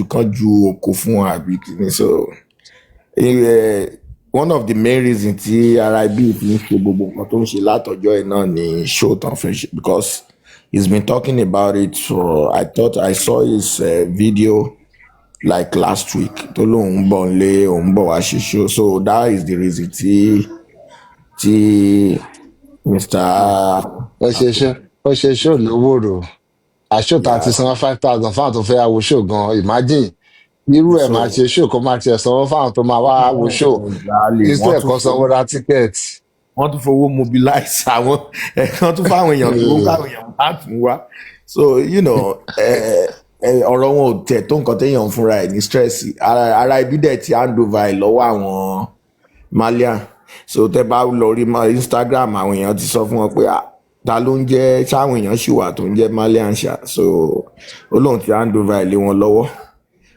kan ju òkò fún wọn àbí kìíní. So one of the main reasons tí ara ibi fi ń ṣe gbogbo nǹkan tó ń ṣe látọjọ́ ẹ̀ náà ni show tán fẹ́ ṣe, because he's been talking about it for, I thought I saw his video like last week tó lóun ń bọ̀ nílé òun bọ̀ wá ṣe show. So that is the reason tí Mr. ó ṣe show lówó rò àṣọ tá a ti san 5,000 fáwọn tó fẹ́ wo show gan, imagine irú ẹ̀ máa ṣe show kó máa tiẹ̀ sanwó fáwọn tó máa wá wo show instead kan sanwó ra ticket. Wọ́n tún fowó mobilize àwọn ẹ̀kan tún fáwọn èèyàn tó káwọn èèyàn bá tún wá. So you know ọ̀rọ̀ wọn ò tẹ̀ tó nǹkan téèyàn ń fúnra ẹ̀ ní stress. Ara ibi dẹ̀ ti hand over ẹ̀ lọ́wọ́ àwọn malian. So tẹ́ bá lọ rí Instagram àwọn èèyàn ti sọ fún wọn pé ta ló ń jẹ́ sáwọn èèyàn ṣì wà tó ń jẹ́ malian ṣá. So ó lóun ti hand over ẹ̀ lé wọn lọ́wọ́.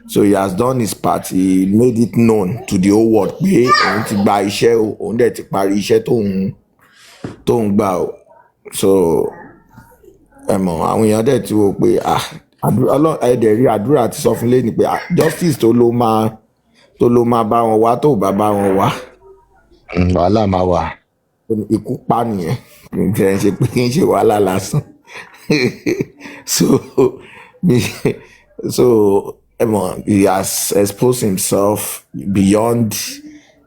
So he has done his part. He made it known to the whole world pé òun ti gba iṣẹ́ o, òun dẹ̀ ti parí iṣẹ́ tóun gbà o. So àwọn èèyàn dẹ̀ ti wò pé ẹ̀dẹ̀ rí àdúrà ti sọ fún lẹ́ni pé justice tó ló máa bá wọn wá tó bá wọn wá. Wàhálà máa wà. Ikú pa nìyẹn kì í ṣe pé kì í ṣe wàhálà lásán. So he has exposed himself beyond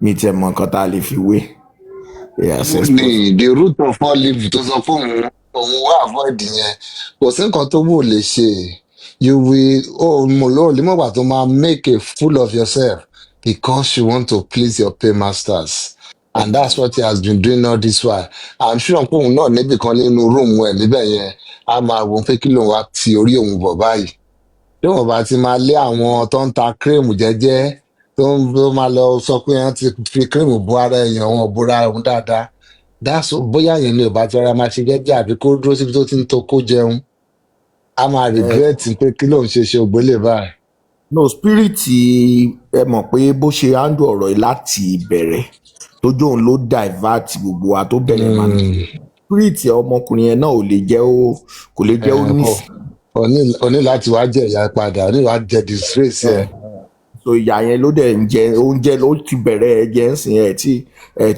mítẹ̀mọ̀ nǹkan tá a lè fi wé. The root of all evil tó sọ fún òun wá avoid yẹn kò sí nǹkan tó wò lè ṣe. You will mọ̀gbà tó máa make a fool of yourself because you want to please your paymasters, and that's what he has been doing all this while. I'm sure pé òun náà níbì kan nínú room ẹ̀ níbẹ̀ yẹn a máa wò pé kí lòun wá ti orí òun bọ̀ báyìí. Tí wọ́n bá ti máa lé àwọn tó ń ta cream jẹ́jẹ́ tó máa lọ sọ pé wọ́n ti fi cream bu ara èèyàn wọn bóra òun dáadáa, bóyá yẹn ni ò bá ti rárá máa ṣe jẹ́jẹ́ àbí kó dúró síbi tó ti ń to kó jẹun, a máa regret pé kí lòun ṣe ògbélé báyìí. No, spirit ẹ mọ̀ pé bó ṣe handle ọ̀rọ̀ yìí láti ìbẹ̀rẹ̀ tó jóun ló divert gbogbo wa tó bẹ̀rẹ̀ máa ní spirit ọmọkùnrin yẹn náà kò lè jẹ́ ó ní. O ní láti wá jẹ ìyá padà, o ní wá jẹ disgrace ẹ. So ìyá yẹn ló dẹ̀ ń jẹ oúnjẹ ló ti bẹ̀rẹ̀ ẹ̀jẹ̀ ń sìn ẹ̀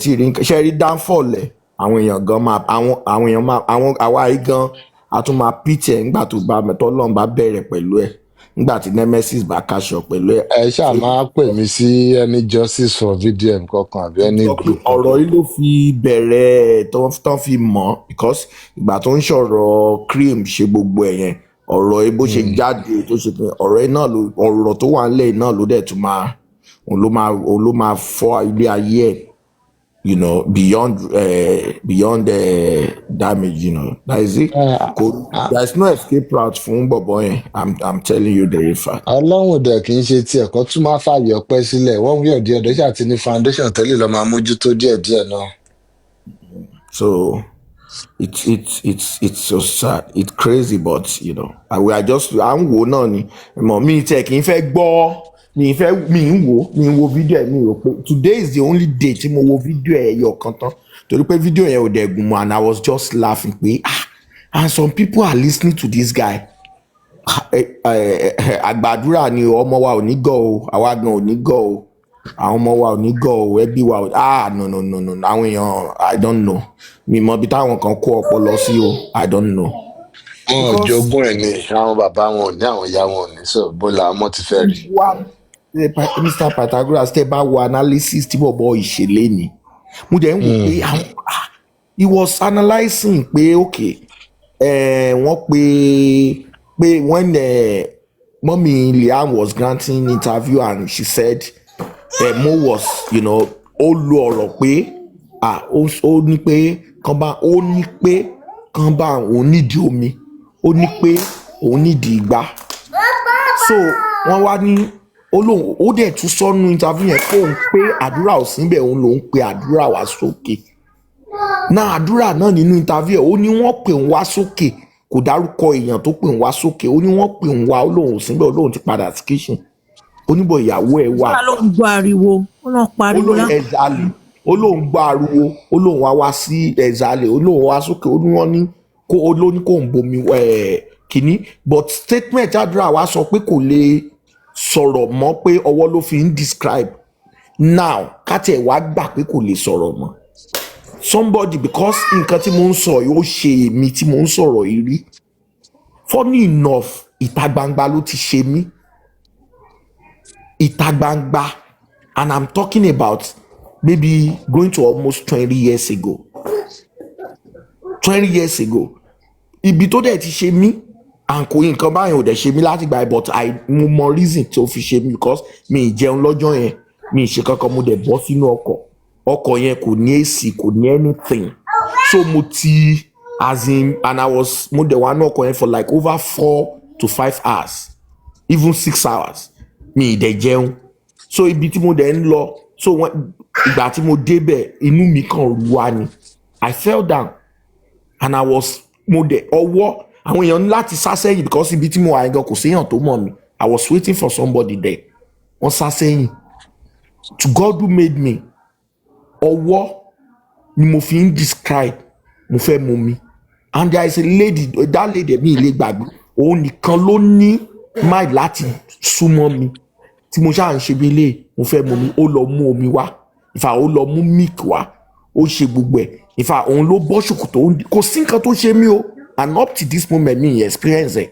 tí rí ṣe rí downfall ẹ̀ àwọn èèyàn gan máa àwọn èèyàn máa àwa yìí gan a tún máa pitch ẹ̀ nígbà tó bá tọ́lọ́run bá bẹ̀rẹ̀ pẹ̀lú ẹ̀ nígbà tí nemesis bá kaṣọ pẹ̀lú ẹ̀. Ẹ ṣáà máa pè mí sí any justice for VDM kankan àbí any group. Ọ̀rọ̀ yìí ló fi bẹ̀rẹ̀ tán fi mọ̀ because ìgbà tó ń sọ̀rọ̀ cream ṣe gbogbo ẹ̀ yẹn ọ̀rọ̀ ẹ bó ṣe jáde tó ṣe pé ọ̀rọ̀ ẹ náà ọ̀rọ̀ tó wà nílẹ̀ náà ló dẹ̀ tún òun ló máa fọ́ ilé ayé ẹ̀, you know, beyond damage, you know, that is it. There is no escape route fún bọ̀bọ̀ yẹn. I'm telling you the real fact. Ọlọ́run dẹ̀ kì í ṣe tiẹ̀ kan tún máa fààyè ọpẹ́ sílẹ̀ wọ́n wí ọ̀dí ọ̀dọ́ ṣáà ti ní foundation tẹ́lẹ̀ lọ́ọ́ máa mójútó díẹ̀díẹ̀ náà. So it's so sad, it's crazy, but you know we are just à ń wò náà ni mi tẹ kì í fẹ́ gbọ́ mi ń wo fídíò ẹ̀ mi rò pé today is the only day tí mo wo fídíò ẹ̀ ẹyọ kan tán torí pé fídíò yẹn ò dẹ̀ gùn mọ́ and I was just laughing pé and some people are listening to this guy. Àgbàdúrà ni ọmọ wa ò ní gọ̀ o àwa gan ò ní gọ̀ o àwọn ọmọ wa ò ní gọ̀ o ẹbí wa ò no àwọn èèyàn I don't know mi mọ bí táwọn kan kó ọpọlọ sí o I don't know. Wọn ò jogún ẹ̀ ní àwọn bàbá wọn ò ní àwọn ìyá wọn ò ní sọ bó la ọmọ ti fẹ́ rí. Mr. Pythagoras tẹ bá wo analysis tí bọ̀bọ̀ ìṣẹ̀lẹ̀ ni mo jẹ́ ń wò pé he was analysing pé okay wọ́n pé when mommy Liam was granting interview and she said Mo was, you know, ó lo ọ̀rọ̀ pé ó ní pé kán bá òun nídìí omi ó ní pé òun nídìí igbá so wọ́n wá ní ó dẹ̀ tún sọ́nù interview yẹn pé òun pé àdúrà ò síbẹ̀ òun lòún pe àdúrà wá sókè náà àdúrà náà nínú interview ó ní wọ́n pè ń wá sókè kò dárúkọ èèyàn tó pè ń wá sókè ó ní wọ́n pè ń wá ó lóun síbẹ̀ ó lóun ti padà sí kitchen oníbọ̀ ìyàwó ẹ̀ wà. ó lóun gbọ́ ariwo ó lóun pariwo náà. ó lóun gbọ́ ariwo ó lóun wá sí ẹ̀zálẹ̀ ó lóun wá sókè ó ní wọ́n ní kó ń bomi kínní but statement àdúrà wa sọ pé kò sọ̀rọ̀ mọ́ pé ọwọ́ ló fi ń describe. Now káti ẹ̀ wá gbà pé kò lè sọ̀rọ̀ mọ́. Somebody because nǹkan tí mo ń sọ yìí ó ṣe èmi tí mo ń sọ̀rọ̀ yìí rí. Funny enough ìta gbangba ló ti ṣe mí. Ìta gbangba, and I'm talking about maybe going to almost 20 years ago. 20 years ago. Ibi tó dẹ̀ ti ṣe mí, and kò nǹkan báyìí ò dẹ̀ ṣe mí láti gbà, but mo mọ reason tó fi ṣe mí because mi ì jẹun lọ́jọ́ yẹn, mi ì ṣe kankan, mo dẹ̀ bọ́ sínú ọkọ̀ yẹn kò ní AC, kò ní anything. So mo ti as in, and mo dẹ̀ wá ní ọkọ̀ yẹn for like over 4 to 5 hours, even 6 hours. Mi ì dẹ̀ jẹun. So ibi tí mo dẹ̀ ń lọ, so ìgbà tí mo débẹ̀ inú mi kàn wá ni. I fell down and mo dẹ̀ ọwọ́ àwọn èèyàn ní láti sá sẹ́yìn because ibi tí mo wà gan kò séèyàn tó mọ̀ mi. I was waiting for somebody there. Wọ́n sá sẹ́yìn. To God who made me, ọwọ́ ni mo fi ń describe mo fẹ́ mú mi. And there is a lady, that lady mi ilé gbàgbé, òun nìkan ló ní mind láti súnmọ́ mi. Tí mo ṣáà ń ṣe bí ilé mo fẹ́ mú mi, ó lọ mú omi wá, ìfà ó lọ mú milk wá, ó ṣe gbogbo ẹ̀, ìfà òun ló bọ́ ṣòkòtò, kò sí nǹkan tó ṣe mí o, and up to this moment mi experience ẹ̀,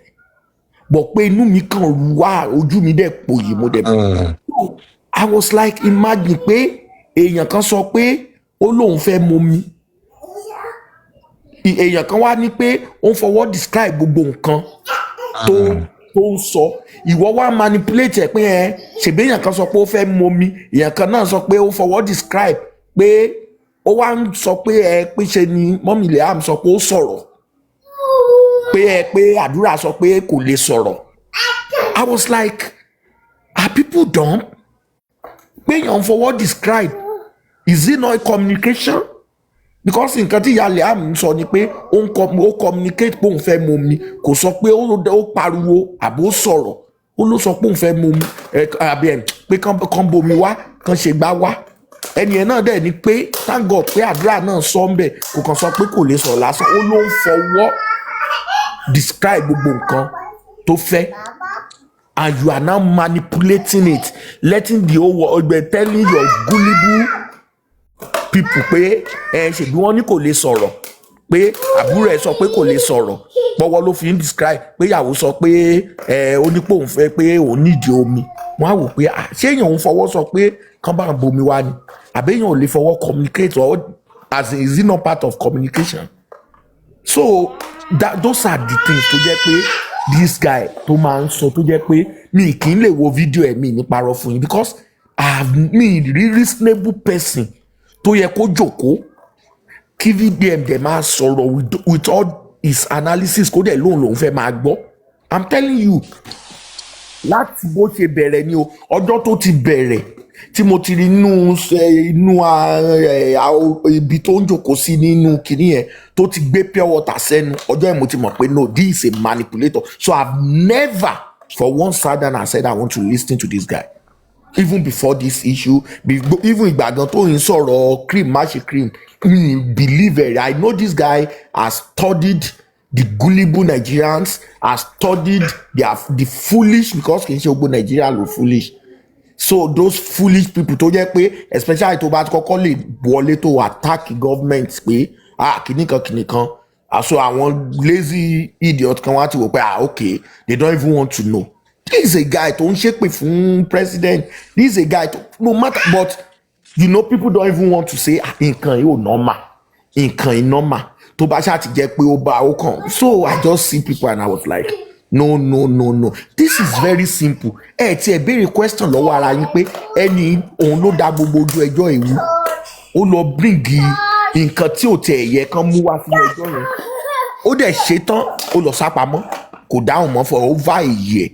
but pé inú mi kàn wá, ojú mi dẹ̀ pòyì, mo dẹ̀ I was like imagine pé èèyàn kan sọ pé ó lóun fẹ́ mú mi, èèyàn kan wá ní pé ó ń fọwọ́ describe gbogbo nǹkan tó ń sọ, ìwọ wá manipulate ẹ pé ṣèbí èèyàn kan sọ pé ó fẹ́ mú mi, èèyàn kan náà sọ pé ó fọwọ́ describe pé ó wá ń sọ pé pé ṣe ni mọ́mì Liam sọ pé ó sọ̀rọ̀ pé àdúrà sọ pé kò lè sọ̀rọ̀. I was like, are people dumb? Pé èèyàn fọwọ́ describe, is it not communication? Because nǹkan tí ìyá Liam sọ ni pé ó communicate pé òun fẹ́ mú mi, kò sọ pé ó pariwo àbó sọ̀rọ̀, ó ló sọ pé òun fẹ́ mú mi àbí pé kán bomi wá, kán ṣe gbá wá. Ẹnìyẹn náà dẹ̀ ni pé thank God pé àdúrà náà sọ ń bẹ̀, kò kàn sọ pé kò lè sọ̀rọ̀ lásán, ó ló ń fọwọ́ describe gbogbo nǹkan tó fẹ́. And you are now manipulating it, letting the whole world, telling your gullible people pé ṣèbí wọ́n ní kò lè sọ̀rọ̀, pé àbúrò ẹ̀ sọ pé kò lè sọ̀rọ̀, pọ́wọ́ ló fi ń describe, pé ìyàwó sọ pé ó ní pé òun fẹ́ pé òun nídìí omi. Wọ́n á wò pé ṣé èèyàn òun fọwọ́ sọ pé kán bá ń bomi wá ni, àbẹ́yàn ò lè fọwọ́ communicate, or as in, is it not part of communication? So those are the things tó jẹ́ pé this guy tó máa ń sọ, tó jẹ́ pé mi kì í lè wo fídíò ẹ̀ mi ní parọ́ fún yín, because mi rí reasonable person tó yẹ kó jókòó kí VDM dẹ̀ máa sọ̀rọ̀ with all his analysis kó dẹ̀ lóun fẹ́ máa gbọ́. I'm telling you, láti bó ṣe bẹ̀rẹ̀ ni o, ọjọ́ tó ti bẹ̀rẹ̀ tí mo ti rí inú ibi tó ń jókòó sí nínú kìnìún yẹn tó ti gbé pure water sẹ́nu, ọjọ́ yẹn mo ti mọ̀ pé no, this is a manipulator. So I've never for one second I said I want to listen to this guy. Even before this issue, even ìgbà gan tó ń sọ̀rọ̀ cream má ṣe cream, me believe it. I know this guy has studied the gullible Nigerians, has studied the foolish, because kì í ṣe gbogbo Nigeria ló foolish. So those foolish people tó jẹ́ pé especially tó bá kọ́kọ́ lè wọlé tó attack government pé kìnìkan, so àwọn lazy idiot kan wá ti wò pé okay, they don't even want to know. This is a guy tó ń ṣépè fún president. This is a guy no matter, but you know people don't even want to say nǹkan yìí ò normal, nǹkan yìí normal tó bá ṣáà ti jẹ́ pé ó bá ó kàn. So I just see people and I was like, no, this is very simple. Tí ẹ béèrè question lọ́wọ́ ara yín pé ẹni òun ló dá gbogbo ojú ẹjọ́ ìwú, ó lọ bring nǹkan tí ò tẹ̀ ẹ̀yẹ kan mú wá sí ẹjọ́ yẹn, ó dẹ̀ ṣe tán, ó lọ sápamọ́, kò dáhùn mọ́ for over a year.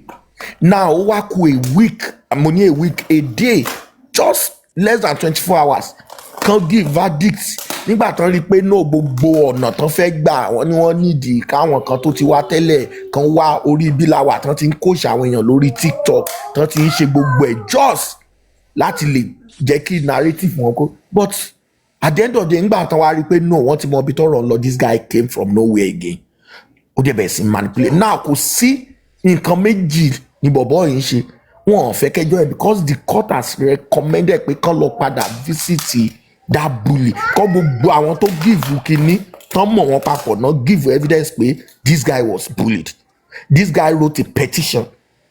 Now ó wá kù a week, a day, just less than 24 hours kan give verdict. Nígbà tán rí i pé náà gbogbo ọ̀nà tán fẹ́ gbà wọ́n ní wọ́n nídìí káwọn kan tó ti wá tẹ́lẹ̀ kan wá orí bíláwà tán ti ń kóṣe àwọn èèyàn lórí TikTok, tán ti ń ṣe gbogbo ẹ̀ just láti lè jẹ́ kí narrative wọn kó. But at the end of the day, nígbà tán wá rí i pé no, wọ́n ti mọ ibi tọ́rọ̀ ń lọ, this guy came from nowhere again. Ó dẹ̀ bẹ̀rẹ̀ sí manipulate. Now kò sí nǹkan méjì ni bọ̀bọ́ yìí ń ṣe. wọn ò fẹ́ kẹjọ́ ẹ̀ because the court has recommended pé kán lọ padà visit that bully kọ́ gbogbo àwọn tó give kínní tán mọ̀ wọn papọ̀ náà give evidence pé this guy was bullied. This guy wrote a petition.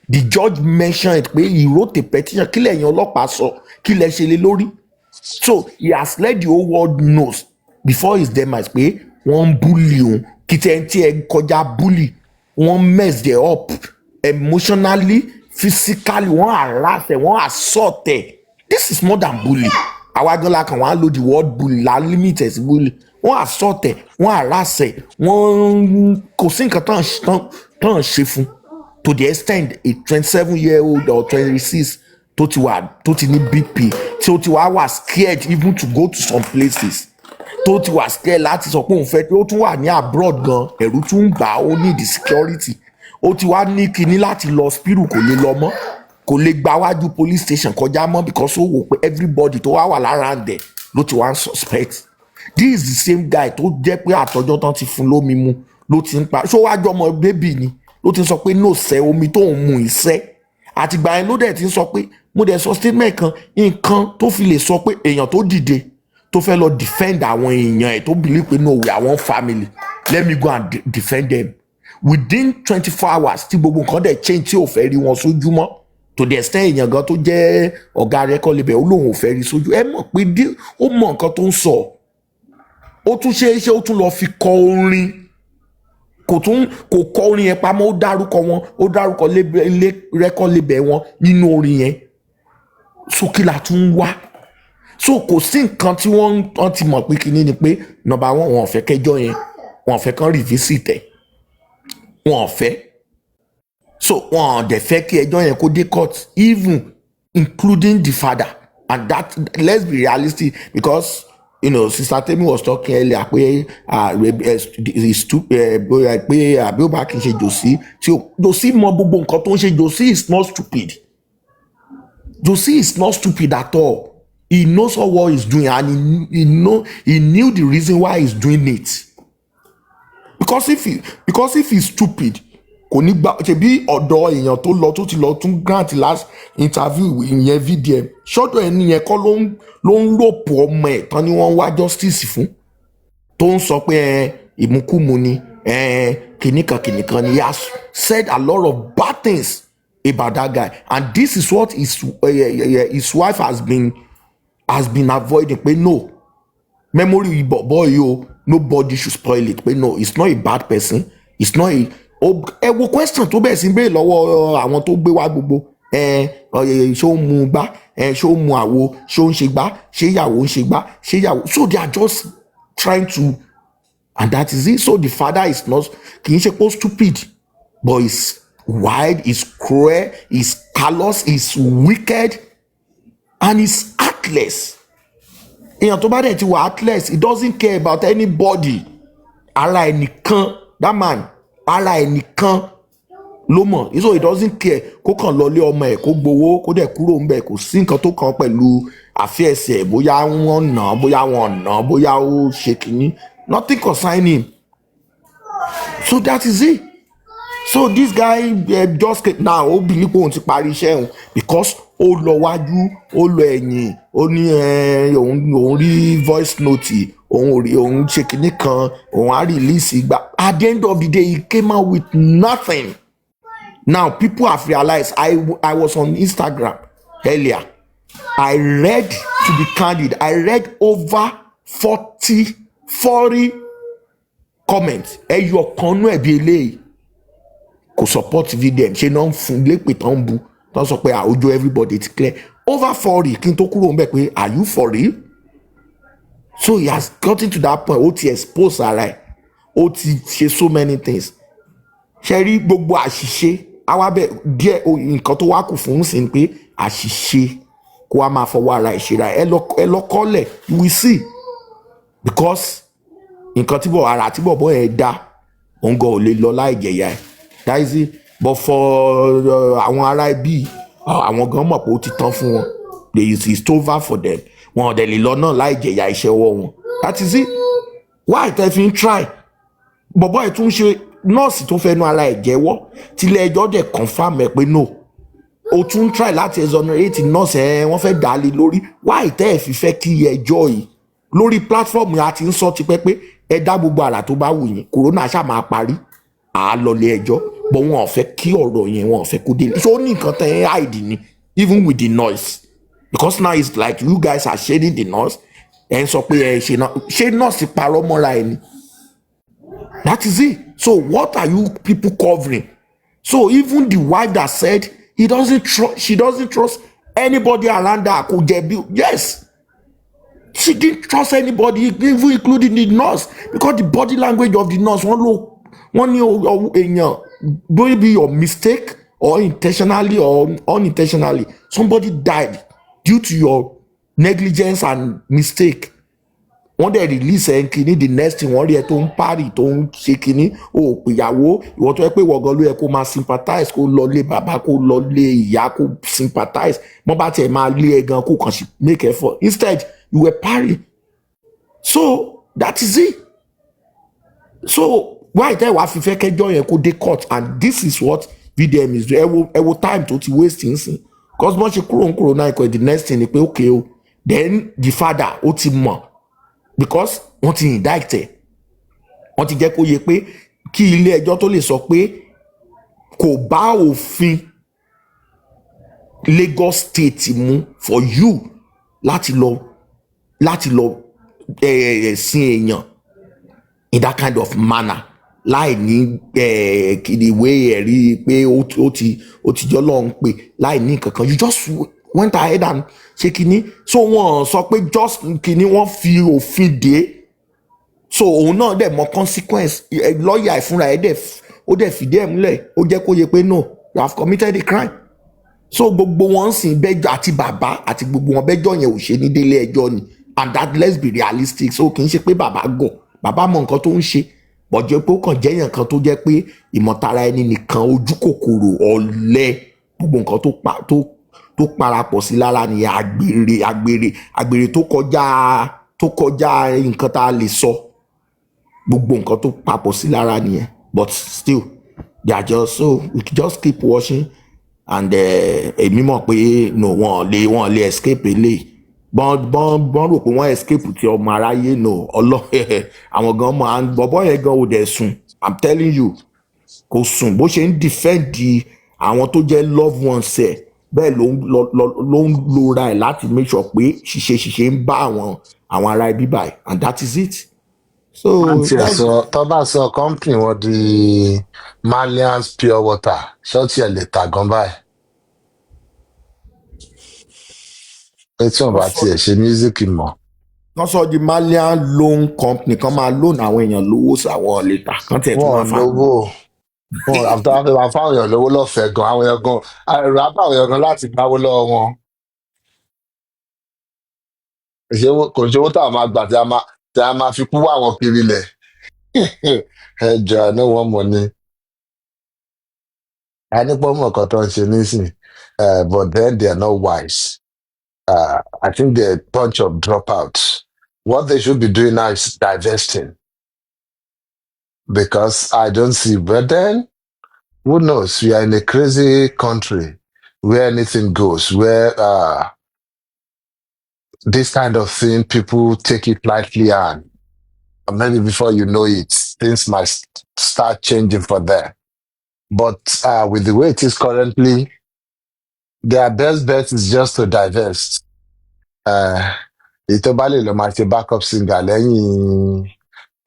The judge mentioned pé he wrote a petition. Kí lẹ̀yin ọlọ́pàá sọ? Kí lẹ ṣe lé lórí? So he has let the whole world knows before his demise pé wọ́n bully òun. Kìtẹ́ntì ẹ̀ kọjá bully. Wọ́n mess them up emotionally, physically. Wọ́n harass ẹ̀, wọ́n assault ẹ̀. This is more than bully. Àwa gan la kàn wá lo the word bully la limit ẹ̀ sí bully. Wọ́n assault ẹ̀, wọ́n harass ẹ̀, wọ́n kò sí nǹkan tán ṣe fún to the extent a 27-year-old or 26 tó ti ní BP tí ó ti wà scared even to go to some places tó ti wà scared láti sọ pé òun fẹ́ ó tún wà ní abroad gan ẹ̀rù tún ń bà ó ní the security ó ti wá ní kinní láti lọ spiru kò lè lọ mọ́ kò lè gba wájú police station kọjá mọ́ because ó wò pé everybody tó wà lára ẹ̀ ló ti wá ń suspect. This is the same guy tó jẹ́ pé àtọ́jọ́ tán ti fún lómi mu ló ti ń pa ṣó wájú ọmọ bébì ni ló ti ń sọ pé no sẹ́ omi tó ń mu ìṣẹ́ àtìgbà yẹn ló dẹ̀ ti ń sọ pé mo dẹ̀ sọ statement kan nǹkan tó fi lè sọ pé èèyàn tó dìde tó fẹ́ lọ defend àwọn èèyàn ẹ̀ tó believe pé no we are one family let me go and defend them within 24 hours tí gbogbo nǹkan dẹ̀ change tí ò fẹ́ rí wọn sójú mọ́ to the extent èèyàn gan tó jẹ́ ọ̀gá rẹ́kọ́ lebẹ̀ ó lóun ò fẹ́ rí sójú ẹ mọ̀ pé ó mọ nǹkan tó ń sọ ó tún ṣe é ṣe ó tún lọ fi kọ orin kò kọ orin yẹn pamọ́ ó dárúkọ wọn ó dárúkọ rẹ́kọ́ lebẹ̀ wọn nínú orin yẹn so kí la tún wá so kò sí nǹkan tí wọ́n ti mọ̀ pé kíní ni pé number one wọn ò fẹ́ kẹjọ́ yẹn wọn ò fẹ́ kán revisit ẹ̀ wọn ò fẹ́ so wọn ò dẹ̀ fẹ́ kí ẹjọ́ yẹn kó dé court even including the father and that let's be realistic because you know Sister Temi was talking earlier pé pé àbí ó bá kì í ṣe Josie tí Josie mọ gbogbo nǹkan tó ń ṣe Josie is not stupid Josie is not stupid at all. He knows what he's doing and he knew the reason why he's doing it. Because if he's stupid, kò ní gbà ṣebí ọ̀dọ̀ èèyàn tó lọ tó ti lọ tún grant last interview ìyẹn VDM ṣọ́dọ̀ ẹni yẹn kọ́ ló ń ròpò ọmọ ẹ̀ tán ni wọ́n wá justice fún tó ń sọ pé ìmúkúmu ni kìnìkan ni he has said a lot of bad things about that guy and this is what his wife has been avoiding pé no memory boy o nobody should spoil it pé no it's not a bad person it's not a ẹ wo question tó bẹ̀rẹ̀ sí ń béèrè lọ́wọ́ àwọn tó gbé wá gbogbo ṣé ó mu gbá ṣé ó mu àwo ṣé ó ń ṣe gbá ṣé ìyàwó ń ṣe gbá ṣé ìyàwó so they are just trying to and that is it so the father is not kì í ṣe pé stupid but he's wild he's cruel he's callous he's wicked and he's heartless èèyàn tó bá dẹ̀ ti wà heartless he doesn't care about anybody ara ẹnìkan that man ara ẹnìkan ló mọ̀ so he doesn't care kó kàn lọlé ọmọ ẹ̀ kó gbowó kó dẹ̀ kúrò ńbẹ̀ kò sí nǹkan tó kàn pẹ̀lú àfẹ́ẹ̀sẹ̀ bóyá wọ́n nà bóyá wọ́n nà bóyá ó ṣe kìíní nothing concern him so that is it so this guy just now ó believe pé òun ti parí iṣẹ́ òun because ó lọ wájú ó lọ ẹ̀yìn ó ní òun rí voice note òun ṣe kinní kan òun á release ìgbà at the end of the day he came out with nothing now people have realized I was on Instagram earlier I read to be candid I read over 40 comments ẹyọ kan náà ẹbí eléyìí kò support VDM ṣe náà ń fún lépè tán ń bu tán sọ pé àwùjọ everybody ti clear over 40 kí n tó kúrò ń bẹ̀ pé are you for real so he has gotten to that point ó ti expose ara ẹ̀ ó ti ṣe so many things ṣe rí gbogbo àṣìṣe àwa bẹ díẹ̀ nǹkan tó wá kù fún sí ni pé àṣìṣe kó wá máa fọwọ́ ara ẹ̀ ṣera ẹ lọ kọ́lẹ̀ you will see because nǹkan tí ara tí bọ̀bọ̀ ẹ̀ dá òun gan ò lè lọ láì jẹ̀yà ẹ̀ that is it but for àwọn ará ibi àwọn gan mọ̀ pé ó ti tán fún wọn it's over for them wọn ò dẹ̀ lè lọ náà láì jẹ̀yà iṣẹ́ ọwọ́ wọn that is it why tẹ́ fi ń try bọ̀bọ̀ ẹ̀ tún ṣe nọ́ọ̀sì tó fẹ́nu ara ẹ̀ jẹ́wọ́ tilẹ̀ ẹjọ́ dẹ̀ confam ẹ̀ pé no o tún try láti exonerate nurse wọ́n fẹ́ dà á lé lórí why tẹ́ ẹ̀ fi fẹ́ kí ẹjọ́ yìí lórí platform yẹn a ti ń sọ tipẹ́ pé ẹ dá gbogbo àrà tó bá wù yín corona ṣáà máa parí à á lọlé ẹjọ́ but wọn ò fẹ́ kí ọ̀rọ̀ yẹn wọn ò fẹ́ kó délé so ó ní nǹkan tẹ́ ẹ hide ni even with the noise because now it's like you guys are shading the noise ẹ ń sọ pé ẹ ṣe nurse parọ́ mọ́ra ẹni that is it so what are you people covering so even the wife that said she doesn't trust anybody around her kò jẹ̀bi yes she didn't trust anybody even including the nurse because the body language of the nurse wọ́n ní èèyàn maybe your mistake or intentionally or unintentionally somebody died due to your negligence and mistake wọ́n dẹ̀ release ẹ̀ kìíní the next thing wọ́n rí ẹ tó ń party tó ń ṣe kìíní o ò pèyàwó ìwọ tó yẹ pé wọ̀gán ló yẹ kó máa sympathize kó lọ lé bàbá kó lọ lé ìyá kó sympathize wọ́n bá tiẹ̀ máa lé ẹ gan kó kàn sí make effort instead you were partying so that is it so why tẹ́ wàá fi fẹ́ kẹjọ́ yẹn kó dé court and this is what VDM is doing ẹ wo time tó ti waste nsìn cause wọ́n ṣe kúrò náà ikọ̀ the next thing ni pé okay o then the father ó ti mọ̀ because wọ́n ti indict ẹ̀ wọ́n ti jẹ́ kó yẹ pé kí ilé ẹjọ́ tó lè sọ pé kò bá òfin Lagos state mu for you láti lọ sin èèyàn in that kind of manner láì ní ìwé ẹ̀rí pé ó ti jọ́ lọ́n pé láì ní kankan you just went ahead and ṣe kínní so wọ́n sọ pé just kínní wọ́n fi òfin dé so òun náà dẹ̀ mọ consequence lọ́ọ̀yà ìfúnra ẹ̀ ó dẹ̀ fìdí ẹ̀ múlẹ̀ ó jẹ́ kó yẹ pé no you have committed a crime so gbogbo wọn ń sìn bẹ́jọ́ àti bàbá àti gbogbo wọn bẹ́jọ́ yẹn ò ṣe ní délé ẹjọ́ ni and that let's be realistic so kì í ṣe pé bàbá gọ̀ bàbá mọ nǹkan tó ń ṣe bọ̀jẹ́ pé ó kàn jẹ́yàn kan tó jẹ́ pé ìmọ̀tara ẹni nìkan ojú kòkòrò ọ̀lẹ gbogbo nǹkan tó parapọ̀ sí lára ni àgbèrè tó kọjá nǹkan tá a lè sọ gbogbo nǹkan tó papọ̀ sí lára nìyẹn but still they are just so we just keep watching and èmi mọ̀ pé no wọ́n lè escape eléyìí bọ́n rò pé wọ́n escape ti ọmọ aráyé no àwọn gan máa ń bọ́bọ́ yẹn gan ò dẹ̀ sùn I'm telling you kò sùn bó ṣe ń defend àwọn tó jẹ́ loved ones ẹ̀ bẹ́ẹ̀ ló ń lora ẹ̀ láti make sure pé ṣiṣẹ́ ń bá àwọn ará ibi báyìí and that is it. So tó bá sọ company wọn di Malians pure water ṣọ́ọ̀tì ẹ̀ lè ta gan báyìí. Tí wọn bá tiẹ̀ ṣe music mọ́. wọ́n sọ di Malian loan company kan máa loan àwọn èèyàn lówó sáwọn lẹ́tà kan tẹ̀ tó máa fa. wọ́n lówó wọ́n fáwọn èèyàn lówó lọ́fẹ̀ẹ́ gan àwọn èèyàn gan ẹ̀rọ àbáwọn èèyàn gan láti gbáwó lọ́wọ́ wọn. kò ṣe owó táwọn máa gbà tí a máa fi kú wá àwọn kiri lẹ̀. ẹ jọ àná wọn mọ̀ ni. a ní pọ́nmọ̀ kan tó ń ṣe nísìn but then they are not wise. I think they're a bunch of dropouts. What they should be doing now is divesting. Because I don't see, but then, who knows? We are in a crazy country where anything goes, where this kind of thing, people take it lightly and maybe before you know it, things might start changing for them. But with the way it is currently, their best bet is just to divest. Ètò bá lè lọ máa ṣe backup singer lẹ́yìn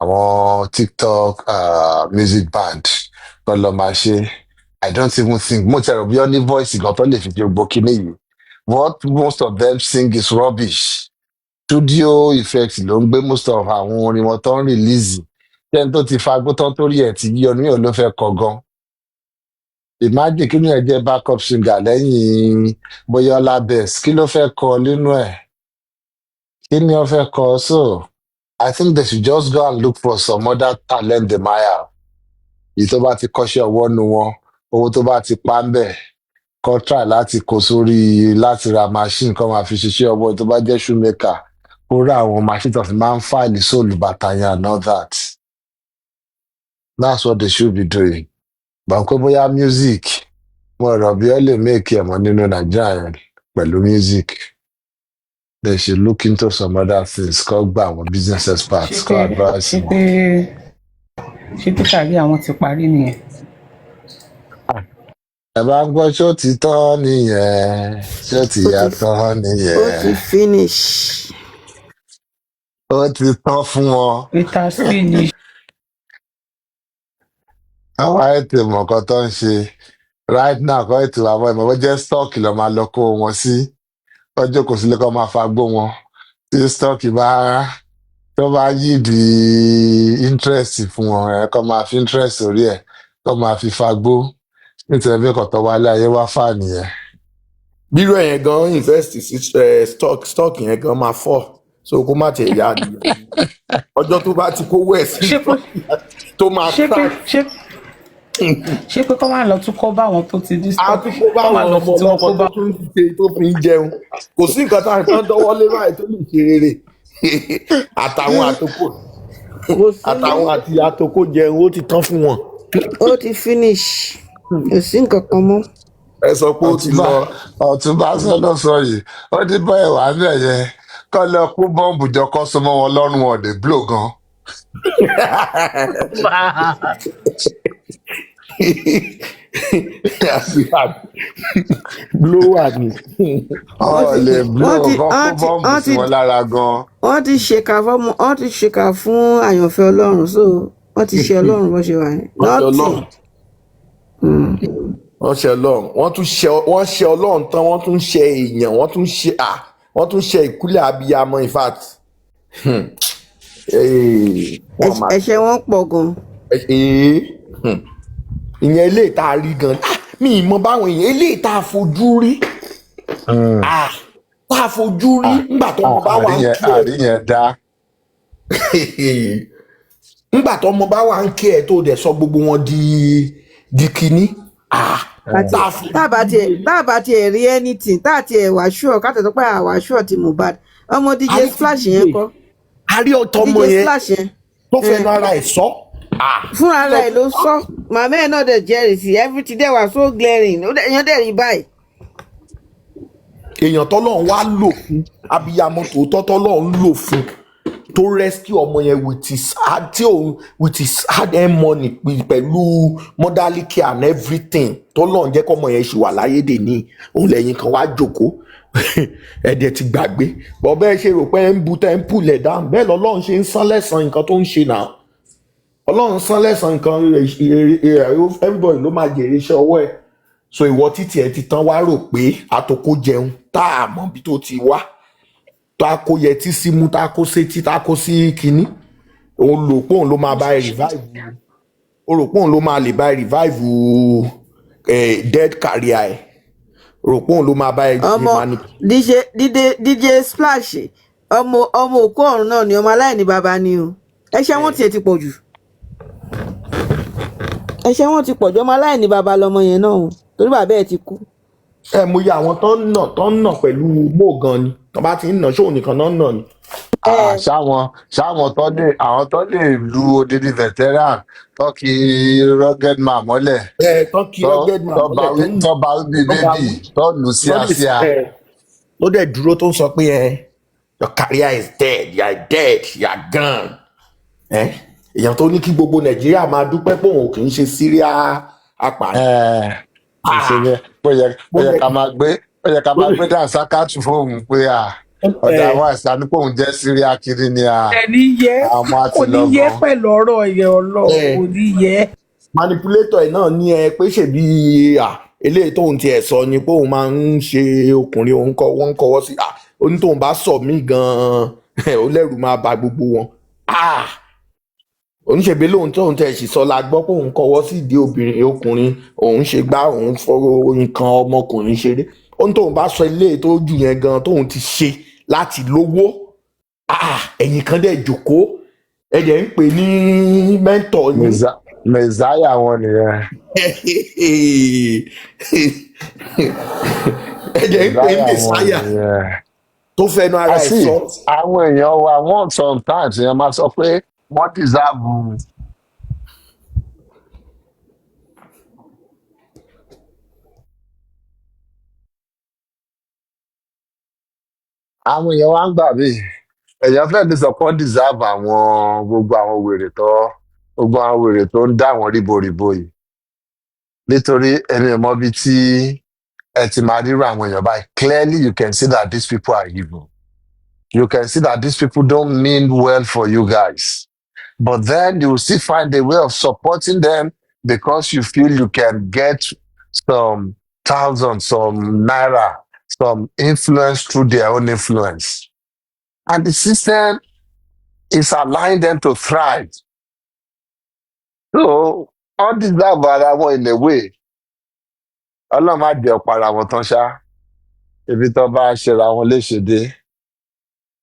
àwọn TikTok music band kan lọ máa ṣe. I don't even think mo tẹ̀rọ bí ó ní voice gan tó lè fi ṣe gbogbo kíní yìí. What most of them sing is rubbish. Studio effect ló ń gbé most of àwọn orin wọn tó ń release. Tẹ́ni tó ti fagbó tán torí ẹ̀ tí yí ọdún yóò ló fẹ́ kọ gan. Imagine kí ni ẹ jẹ́ backup singer lẹ́yìn Bóyọ́lá Best kí ló fẹ́ kọ nínú ẹ̀? Kí ni wọ́n fẹ́ kọ? So I think they should just go and look for some other talent they might have. Èyí tó bá ti kọ́ṣẹ́ ọwọ́ nu wọn, owó tó bá ti pa ń bẹ̀, kọ́ try láti kó sórí láti ra machine kọ́ máa fi ṣiṣẹ́ ọwọ́ tó bá jẹ́ shoemaker. Kó ra àwọn machine tó fi máa ń fáìlì sóòlù bàtà yẹn and all that. That's what they should be doing. Bàǹkó bóyá music mo rọ̀ bí ó lè make ẹ̀ mọ́ nínú nàìjíríà yẹn pẹ̀lú music. They should look into some other things kọ́ gba àwọn business ṣé experts pé kọ́ advice ṣé wọn. pé ṣé pé kárí àwọn ti parí nìyẹn. Ẹ bá ń gbọ́ ṣó ti tán nìyẹn, ṣó ti ó yá ti tán ó nìyẹn, ti finish. ó ti tán fún wọn. it has finished. Àwọn àìtè mọ̀ nǹkan tó ń ṣe right now kọ́ ètò àwọn ìmọ̀ bó jẹ́ stock lọ́ máa lọ kó wọn sí, ọjọ́ kò sílé kọ́ máa fagbó wọn. Tí stock bá tó bá yí di interest fún wọn ẹ̀ kọ́ máa fi interest orí ẹ̀ kọ́ máa fi fagbó nítorí bí nǹkan tó wálé ayé wá fà nìyẹn. bírò yẹn gan invest sí stock yẹn gan máa fọ́ so kó má tẹ̀ yá ni ọjọ́ tó bá ti kówó ẹ̀ sí ṣé pé tó máa ṣé pé crash. ṣé pé kọ́ máa lọ tún kọ́ bá àwọn tó ti dí a stock tún kó bá kọ́ máa àwọn lọ ọmọ tún ọlọ́mọ kó bá. tó tún ṣe tó fi ń jẹun kò sí nǹkan tá à ń tán dọ́wọ́ lé báyìí tó lè ṣe rere àtàwọn àtòkò kò sí mọ́. àtàwọn àti àtòkò jẹun ó ti tán fún wọn. ó ti finish. kò sí nǹkan kan mọ́. ẹ sọ pé ó ti lọ. Ọ̀túnba sọ́nà sọ yìí ó ní báyìí wà ń bẹ̀ yẹn kọ́ lọ kó bọ́ǹbù jọ kọ́ sọmọ wọn lọ́rùn wọn dé blow gan. blower ni. Ọ̀ lè blow wọ́n ti kọ́ kó wọ́n ti bọ́ǹbù wọ́n sí ti wọn lára gan. wọ́n ti ṣèkà fọ́mọ wọ́n ti ṣèkà fún àyànfẹ́ ọlọ́run so wọ́n ti ṣe ọlọ́run bó ṣe wà yẹn. wọ́n ṣe ọlọ́run Mm. wọ́n ṣe ọlọ́run wọ́n ṣe ọlọ́run tán wọ́n tún ṣe èèyàn wọ́n tún ṣe ìkúlẹ̀ abiyamọ in fact. wọ́n máa ẹ̀ṣẹ̀ wọn pọ̀ gan. ìyẹn eléyìí tá a rí gan mi ì mọ báwọn èèyàn eléyìí tá a fojú rí tá a fojú rí nígbà tó ọmọ bá wà ń kí ẹ àríyàn dá. nígbà tó ọmọ bá wà ń kí ẹ tó dẹ̀ sọ gbogbo wọn di kinní tábà tiẹ̀ rí anything tá àti ẹ̀ wá ṣúọ̀ ká tẹ̀sọ́ pé àwà ṣúọ̀ ti Mohbad ọmọ DJ Splash yẹn kọ́ a rí ọ̀tọ̀ ọmọ DJ yẹn Splash yẹn tó fẹnu ara ẹ̀ sọ. fúnra rẹ̀ ló sọ màmá ẹ̀ náà dẹ̀ jẹ́rìí sí everything dẹ̀ wà so glaring èèyàn dẹ̀ rí báyìí. èèyàn tọ́lọ́run wá lò fún abiyamọ tòótọ́ tọ́lọ́run lò fún tó rescue ọmọ yẹn with his hard earned money pẹ̀lú motherly care and everything tọ́lọ́run jẹ́ kọ́mọ yẹn ṣì wà láyé dè ní òun lẹ́yìn kan wá jókòó ẹ̀dẹ̀ ti gbàgbé bọ́ bẹ́ẹ̀ ṣe rò pé ẹ̀ ń bu tẹ́ ń pùlẹ̀ dáhùn bẹ́ẹ̀ lọ́lọ́run ṣe ń san lẹ́san nǹkan tó ń ṣe náà ọlọ́run san lẹ́san nǹkan everybody ló máa jèrè iṣẹ́ ọwọ́ ẹ̀ so ìwọ títí ẹ ti tán wá rò pé àtòkò jẹun tá a mọ̀ bí tó ti wá tá a kó yẹtí sí mú tá a kó sétí tá a kó sí kínní òun lò pé òun ló máa bá ẹ revive o rò pé òun ló máa lè bá ẹ revive dead career ẹ rò pé òun ló máa bá ẹ ọmọ DJ Splash ọmọ òkú ọ̀run náà ni ọmọ aláìní bàbá ni o ẹ̀ṣẹ̀ wọn tiẹ̀ ti pọ̀ jù ẹ̀ṣẹ̀ wọn ti pọ̀ jù ọmọ aláìní bàbá lọmọ yẹn náà o torí bàbá ẹ̀ ti kú. ẹ mo yẹ àwọn tó ń nà pẹ̀lú mọ́ọ̀gàn ni tó bá ti ń nà ṣóun nìkan náà ń nà ni. ṣáwọn tó lè lu odidi veteran tó kí rugged man mọ́lẹ̀ tán kí rugged man mọ́lẹ̀ tó bá wí bíi bébì tó lù sí àsíá. ó dẹ̀ dúró tó ń sọ pé your career is dead you are dead you are gone. èèyàn tó ní kí gbogbo nàìjíríà máa dúpẹ́ pé òun kì í ṣe síríà apààyàn. ó yẹ ká máa gbé dànsákàtù fóun pé ọ̀dà àwọn àìsàn ní pòun jẹ́ síríà kiri ni ẹni yẹ kò ní yẹ pẹ̀lú ọ̀rọ̀ yẹ ọlọ́run kò ní yẹ. manipulator ẹ̀ náà ní pé ṣèbí eléyìí tóun tiẹ̀ sọ ni pé òun máa ń ṣe ọkùnrin wọ́n ń kọwọ́ sí oní tóun bá sọ mí gan-an ó lẹ́rù máa ba gbogbo wọn. oníṣègbè lóhun tóun tẹ̀ sì sọ la gbọ́ pé òun kọwọ́ sí ìdí obìnrin ọkùnrin òun ṣe gbá òun fọwọ́ nǹkan ọmọkùnrin ṣeré ohun tóun bá sọ ilé tó jù yẹn gan tóun ti ṣe láti lówó ẹ̀yìn kan dẹ̀ jòkó ẹ̀dẹ̀ ń pè ní mẹ́ńtọ̀ ni. mẹ̀sáyà wọn nìyẹn. ẹ̀dẹ̀ ń pè ní mẹ̀sáyà tó fẹnu ara ẹ̀ sọ. àwọn èèyàn wa wọ́n sometimes èèyàn máa sọ pé wọ́n deserve àwọn èèyàn wá ń gbà mí èèyàn fẹ́ẹ́ ní support deserve àwọn gbogbo àwọn wèrè gbogbo àwọn wèrè tó ń dá àwọn ríboríbo yìí nítorí ẹni ìmọ̀ bíi tí ẹ ti máa ríro àwọn èèyàn báyìí clearly you can see that these people are evil. You can see that these people don't mean well for you guys. But then you will still find a way of supporting them because you feel you can get some thousands, some naira, some influence through their own influence. And the system is allowing them to thrive. So, all these are in a way. Ọlọ́run má jẹ́ ọ̀pọ̀ ara wọn tán ṣá. Ibi tó bá ṣera wọn léṣe dé,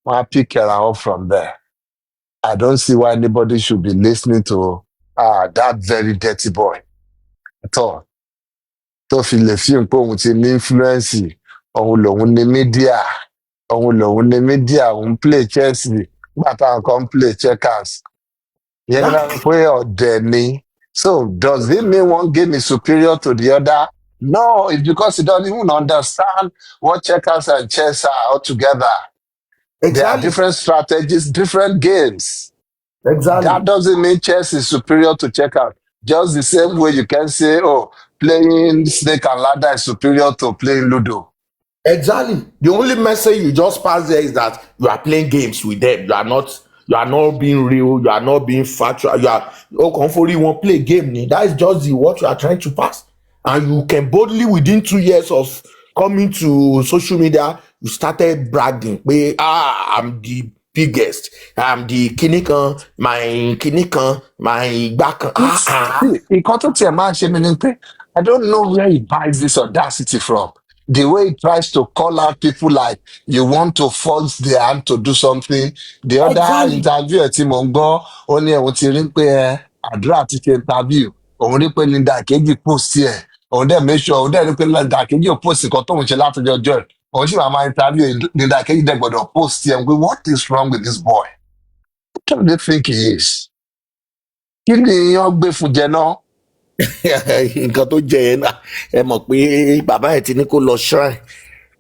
wọ́n á pick ara wọn from there. I don't see why anybody should be listening to that very dirty boy at all. Tó fi lè fi pé òun ti ní influence, òun lòun ní media, òun play chess, nígbà táwọn kan play checkers. Yẹn ní lára pé ọ̀dẹ̀ ni. So does it mean one game is superior to the other? No, it's because he doesn't even understand what checkers and chess are altogether. Exactly. There are different strategies, different games. Exactly. That doesn't mean chess is superior to checkers. Just the same way you can say, oh, playing snake and ladder is superior to playing Ludo. Exactly. The only message you just pass there is that you are playing games with them. You are not being real. You are not being factual. You are comfortably won't play game. That is just what you are trying to pass. And you can boldly within 2 years of coming to social media, you started bragging. I'm the biggest. I'm the kinikan, my back. I don't know where he buys this audacity from. The way he tries to call out people like you want to force their hand to do something. The other interview at Timongo, only I want to ring àdúrà ti ṣe interview. Òun rí pé Linda Kejì post here. Òun dẹ̀ make sure òun dẹ̀ rí pé Linda Kejì ò post nǹkan tóun ṣe láti ọjọ́ ẹ̀. Òun sì máa interview Linda Kejì dẹ̀ gbọ́dọ̀ post here. What is wrong with this boy? What do they think he is? Kí ni wọ́n gbé fún jẹ náà? Nǹkan tó jẹ yẹn náà ẹ mọ̀ pé bàbá ẹ̀ ti ní kó lọ shrine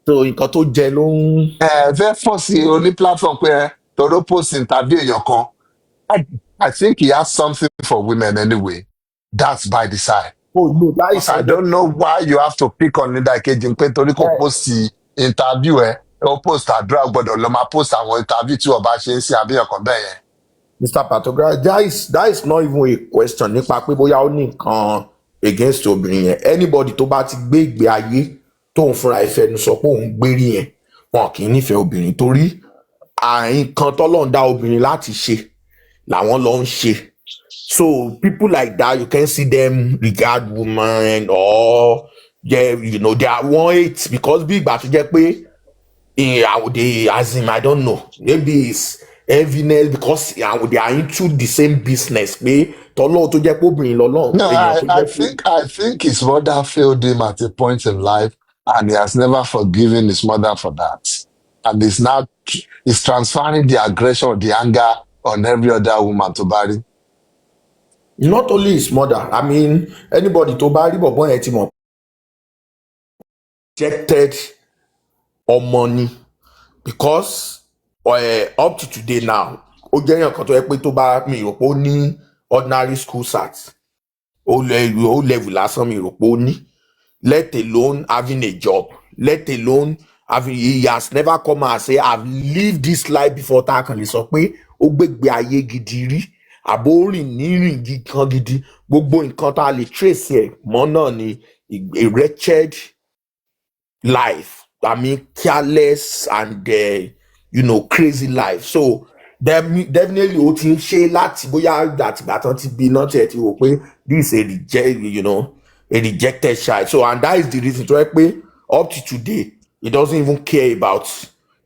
so nǹkan tó jẹ ló ń. Fẹ́ fọ́ sí oní platform pé tọ́rọ post interview èèyàn kan. I think he has something for women anyway. That's by the side. Oh no, that is. I don't know why you have to pick on Linda Kejì pé torí kò post interview ó post àdúrà gbọ́dọ̀ lọ máa post àwọn interview tí ọba ṣe ń ṣe àbíyàn kan bẹ́ẹ̀ yẹn. Mr. Pythagoras, that is not even a question nípa pé bóyá ó ní nǹkan against obìnrin yẹn. Anybody tó bá ti gbé ìgbé ayé tóun fúnra ìfẹnu sọ pé òun gbérí yẹn wọn kì í nífẹ̀ẹ́ obìnrin torí nǹkan tọ́lọ́run dá obìnrin láti ṣe làwọn lọ ń ṣe. So people like that, you can see them regard women or they are 1-8 because big ìgbà tó jẹ́ pé they as in I don't know, maybe it's heaviness because they are into the same business pé tọ́lọ́ tó jẹ́ pé obìnrin lọ́lọ́. No, I think his mother failed him at a point in life and he has never forgiven his mother for that. And he's transferring the aggression or the anger on every other woman to Barry. Not only his mother, I mean anybody tó bá rí bọ̀bọ́ yẹn ti mọ̀ rejected ọmọ ni because up to today now ó jẹ́ èèyàn kan tó yẹ pé tó bá mi rò pé ó ní ordinary school sat ó level lásán mi rò pé ó ní let alone having a job, let alone he has never come out and say I've lived this life before tá a kàn lè sọ pé ó gbégbé ayé gidi rí àbó rìn nírìn kan gidi gbogbo nǹkan tá a lè trace ẹ̀ mọ́ náà ni a wretched life, I mean careless and crazy life. So definitely ó ti ń ṣe láti bóyá àtìgbà tán ti bí náà tiẹ̀ ti wò pé this is a rejected child. So and that is the reason tó yẹ pé up to today he doesn't even care about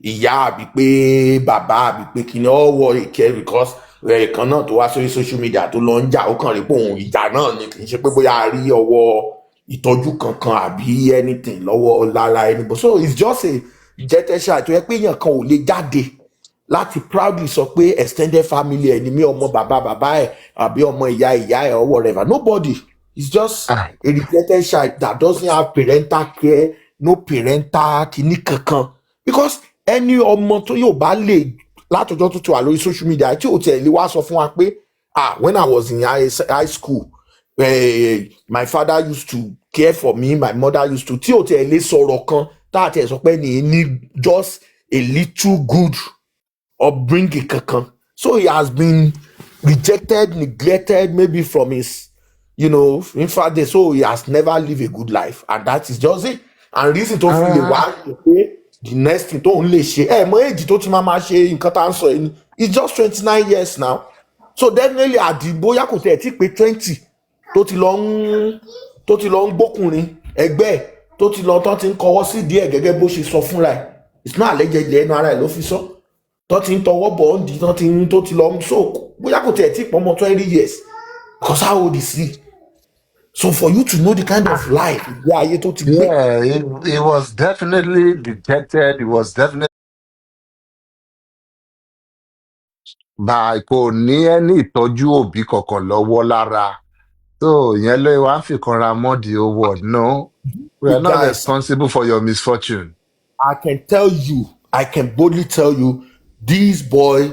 ìyá àbí pé bàbá àbí pé kí ni all what he care because kan náà tó wá sórí social media tó lọ ń jà ó kàn rí pé òun ìjà náà ni kì í ṣe pé bóyá a rí ọwọ́ ìtọ́jú kankan àbí anything lọ́wọ́ lára anybody. So it's just a rejected child tó yẹ pé èèyàn kan ò lè jáde láti proudly sọ pé extended family ẹ̀ ni mí ọmọ bàbá ẹ̀ àbí ọmọ ìyá ẹ̀ or whatever. Nobody. It's just a rejected child that doesn't have parental care, no parental kìíní kankan because ẹni ọmọ tó yóò bá lè látọjọ́ tó ti wà lórí social media tí ò tiẹ̀ lè wá sọ fún wa pé when I was in high school my father used to care for me, my mother used to, tí ò tiẹ̀ lè sọ̀rọ̀ kan tá a tiẹ̀ sọ pé ní just a little good upbringing kankan. So he has been rejected, neglected, maybe from his, in fact, so he has never lived a good life, and that is just it. And reason tó fi lè wá pé the next thing tó ń lè ṣe mọ èjì tó ti máa ṣe nǹkan tá à ń sọ yìí it's just 29 years now, so definitely àdìbóyá kò tẹ̀ tí pé 20 tó ti lọ ń gbókùnrin ẹgbẹ́ ẹ̀ tó ti lọ tán ti ń kọwọ́ sí díẹ̀ gẹ́gẹ́ bó ṣe sọ fúnra ẹ̀, it's not allegedly ẹnu ara ẹ̀ ló fi sọ, tó ti ń tọwọ́ bọ̀ ń di tó ti lọ ń so bóyá kò tẹ̀ tí pọ̀ mọ́ 20 years because how old is he? So for you to know the kind of life ìgbé ayé tó ti gbé. Yeah, he was definitely dejected. He was definitely kò ní ẹni ìtọ́jú òbí kankan lọ́wọ́ lára. So ìyẹn ló wá ń fi kanra mọ́ the whole world. No, we are not responsible for your misfortune. I can boldly tell you, this boy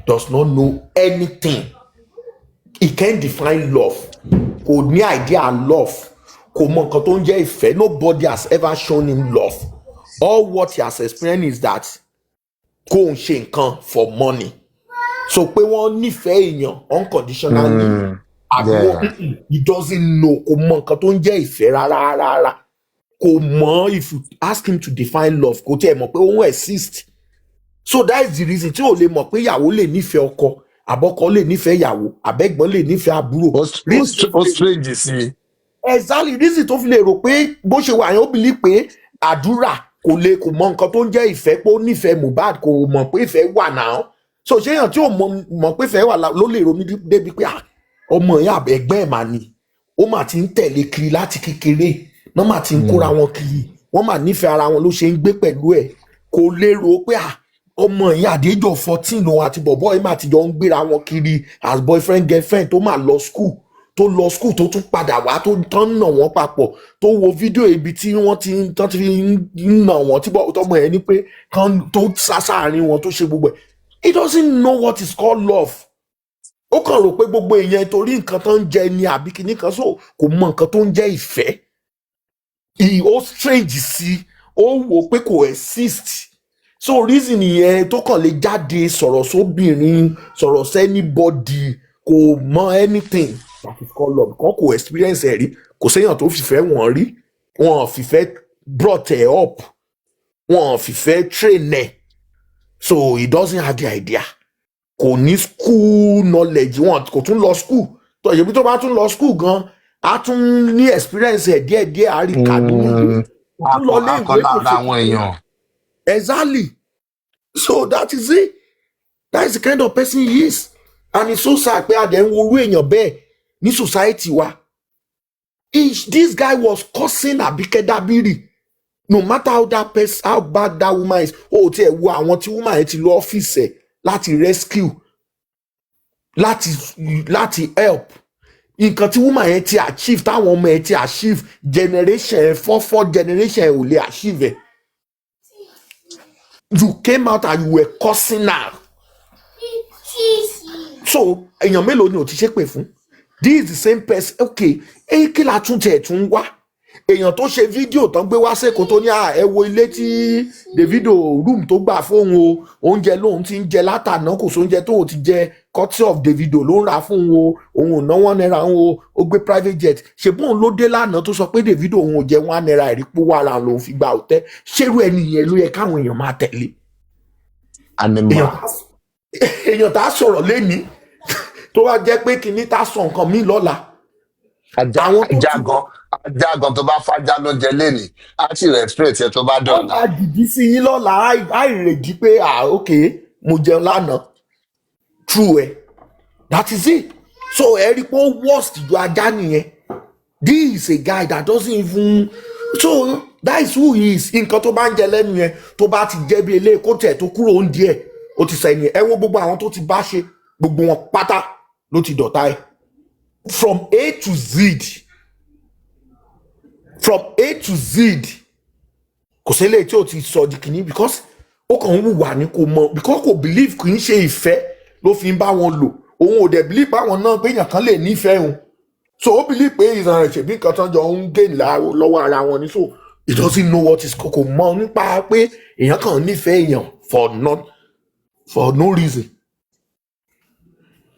does not know anything. He can't define love. Kò ní idea love. Kò mọ nǹkan tó ń jẹ́ ìfẹ́. Nobody has ever shown him love. All what he has experienced is that kò ń ṣe nǹkan for money. So pé wọ́n nífẹ̀ẹ́ èèyàn unconditionally. He doesn't know. Kò mọ nǹkan tó ń jẹ́ ìfẹ́ rárá. Kò mọ̀, if you ask him to define love, kò tiẹ̀ mọ̀ pé òun exist. So that is the reason tí ò lè mọ̀ pé ìyàwó lè nífẹ̀ẹ́ ọkọ, àbọ̀kọ lè nífẹ̀ẹ́ ìyàwó, àbẹ̀gbọ́n lè nífẹ̀ẹ́ àbúrò. Ó strange sí. Exactly, reason tó fi lè rò pé bó ṣe wà yẹn ó believe pé àdúrà kò mọ nǹkan tó ń jẹ́ ìfẹ́, pé ó nífẹ̀ẹ́ Mohbad, kò mọ̀ pé ìfẹ́ wà náà. So ṣé èèyàn tí ò mọ̀ pé ìfẹ́ wà ló lè ronú débi pé ọmọ ìyá ẹgbẹ́ ẹ̀ mà ni ó mà ti ń tẹ̀lé kiri láti kékeré náà mà ti ń kóra wọn kiri, wọ́n mà nífẹ̀ẹ́ ara wọn ló ṣe ń gbé pẹ̀lú ẹ̀. Kò lérò pé ọmọ ìyá àdéjọ 14 lòun àti bọ̀bọ́ ẹ̀ mà ti jọ ń gbéra wọn kiri as boyfriend girlfriend, tó mà lọ school tó tún padà wá tó tán nà wọ́n papọ̀, tó wo fídíò ibi tí wọ́n ti ń nà wọ́n tí tọmọ ẹ̀ ní pé tó sáàárín wọn tó ṣe gbogbo ẹ̀. He doesn't know what is called love. Ó kàn rò pé gbogbo èèyàn torí nǹkan tó ń jẹ ni àbí kìíní kan, so kò mọ nǹkan tó ń jẹ́ ìfẹ́. Ó strange sí, ó wò pé kò exist. So reason yẹn tó kàn lè jáde sọ̀rọ̀ sóbìnrin, sọ̀rọ̀ sẹ́nibọ́dì, kò mọ anything that is called love. Kò experience ẹ̀ rí, kò séèyàn tó fìfẹ́ wọn rí, wọn fìfẹ́ brought ẹ̀ up, wọn fìfẹ́ train ẹ̀, so he doesn't have the idea. Kò ní school knowledge, wọn kò tún lọ school, tó yẹ bí tó bá tún lọ school gan a tún ní experience ẹ̀ díẹ̀díẹ̀ àríkà nínú àkọlára àwọn èèyàn. Exactly. So that is it. That is the kind of person he is. And it's so sad pé adẹ̀ ń worú èèyàn bẹ́ẹ̀ ní society wa. This guy was cursing Abike Dabiri. No matter how that person, how bad that woman is, tí ẹ wo àwọn tí woman yẹn ti lọ ọ́fíìsì ẹ̀ láti rescue, láti help. Nǹkan tí woman yẹn ti achieve, táwọn ọmọ yẹn ti achieve, generation four generation ò lè achieve ẹ̀. You came out and you were cursing her. So èèyàn mélòó ni ò ti ṣépè fún? This is the same person. Okay, kí la tún tún wá? Èèyàn tó ṣe fídíò tán gbé wá sẹ́kọ̀ọ́ tó ní ẹ wo ilé tí Davido room tó gbà fóun o, oúnjẹ lóun ti ń jẹ látàná, kò sóúnjẹ tóun ti jẹ, courtesy of Davido ló ń ra fóun o, òun ò ná £1 o, ó gbé private jet. Ṣèbóun ló dé lánàá tó sọ pé Davido òun ò jẹ £1 ìrìpò wàrà lòun fi gba òtẹ́. Ṣérú ẹni yẹn ló yẹ káwọn èèyàn máa tẹ̀lé? Èèyàn tá a sọ̀rọ̀ lénìí tó wá jẹ́ pé kìíní tá a sọ nǹkan míì lọ́la. Ajágan tó bá fájá ló jẹ lénìí á sì respect ẹ tó bá dọ̀la. Wọ́n bá dìdí sí yín lọ́la, àìrèdí pé okay mo jẹun lánàá. True ẹ. That is it. So ẹ rí pé ó worst ju ajá nìyẹn. This is a guy that doesn't even, so that is who he is. Nǹkan tó bá ń jẹ lẹ́nu yẹn tó bá ti jẹ́ bí eléyìí kó tẹ̀ tó kúrò ń díẹ̀ ó ti sẹ́ni ẹ wo gbogbo àwọn tó ti bá ṣe gbogbo wọn pátá ló ti dọ̀tá ẹ̀. From A to Z kò sí eléyìí tí ò ti sọ di kìíní, because ó kàn ń hùwà ní kò mọ because kò believe kì í ṣe ìfẹ́ ló fi ń bá wọn lò òun ò dẹ̀ believe báwọn náà pé èèyàn kan lè nífẹ̀ẹ́ òun so ó believe pé ìran rẹ̀ ṣèbí nǹkan tán jọ ń gé lọ́wọ́ ara wọn ni so he doesn't know what is kò mọ nípa pé èèyàn kan nífẹ̀ẹ́ èèyàn for no reason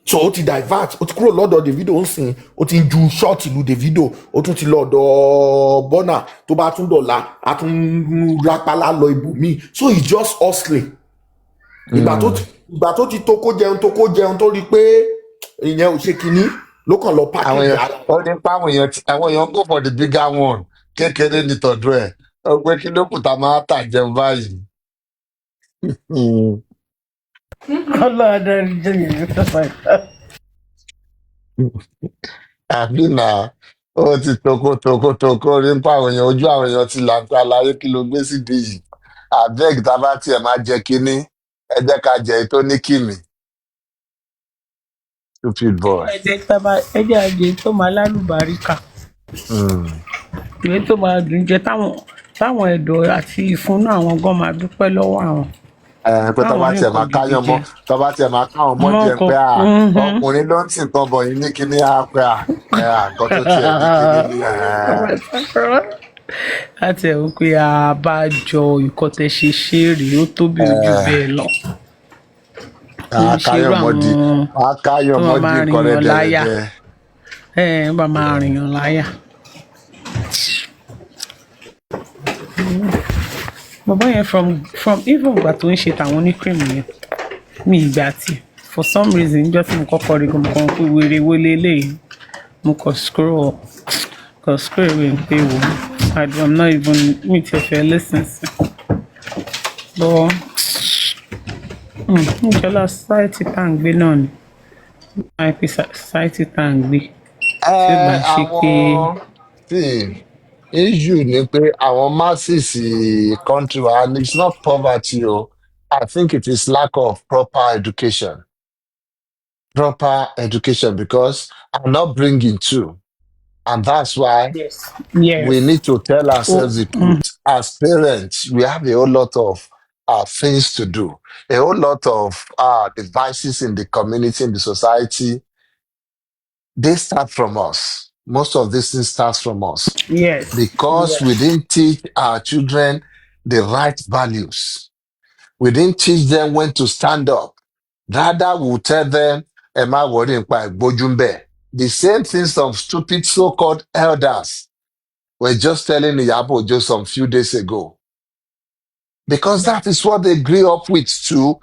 so ó ti divert ó ti kúrò lọ́dọ̀ Davido ń sìn ó ti ń ju ṣọ́ọ̀tì lu Davido ó tún ti lọ́dọ̀ Burna tó bá tún dọ̀la á tún rápálá lọ ibòmíì so he just hustling ìgbà tó ti tó kó jẹun tó rí i pé ìyẹn ò ṣe kinní ló kàn lọ package ara. ó ní pa àwọn èèyàn go for the bigger one kékeré ní tọ̀dọ̀ ẹ̀ ó pé kí ló kù tá a máa tà jẹun báyìí. ọlọ́run adarí jẹ́ yẹn àbí nà ó ti toko rí ń pa àwọn èèyàn ojú àwọn èèyàn ti là ń ta láyé kí ló gbé sídìí yìí abeg tá a bá tiẹ̀ máa jẹ kínní ẹ jẹ́ ká jẹ èyí tó ní kìmí. Stupid boy. ẹ jẹ́ àjẹ tó máa lálùbáríkà ìwé tó máa dùn jẹ táwọn ẹ̀dọ̀ àti ìfúnnú àwọn gan máa dúpẹ́ lọ́wọ́ àwọn. Pé tó bá tiẹ̀ máa káyọ̀ mọ́ díẹ̀ pé ọkùnrin ló ń tì nǹkan bọ̀ yín ní kíní á pé nǹkan tó tiẹ̀ ní kíní ní láti ẹ̀ wípé àbájọ ìkọ́tẹ̀ ṣe rèé ó tóbi ojú bẹ́ẹ̀ lọ. Akáyọ̀ mọ́dí nǹkan rẹ̀ dẹ̀rẹ̀dẹ̀. Bá máa rìnyàn láyà. Bàbá yẹn from even ìgbà tó ń ṣe tàwọn oníkírìmù yẹn mi ìgbà tí for some reason níjọ́ tí mo kọ́kọ́ rí mo kàn pé wèrè wọlé eléyìí mo kàn scroll away ń pé wò I'm not even mi ti fẹ́ listen sí bọ́ níjọ́lá society tá à ń gbé náà ni àìpé society tá à ń gbé tí ó bá ṣe pé. Issue ni pé àwọn masses country wa and it's not poverty o I think it is lack of proper education because I'm not bringing two and that's why Yes. we need to tell ourselves the truth. As parents we have a whole lot of things to do, a whole lot of devices in the community, in the society. They start from us. Most of these things starts from us. Yes. Because we didn't teach our children the right values. We didn't teach them when to stand up. Rather, we'll tell them, am I worrying about Bojumbe? The same thing some stupid so-called elders were just telling Iyabo just some few days ago. Because that is what they grew up with too.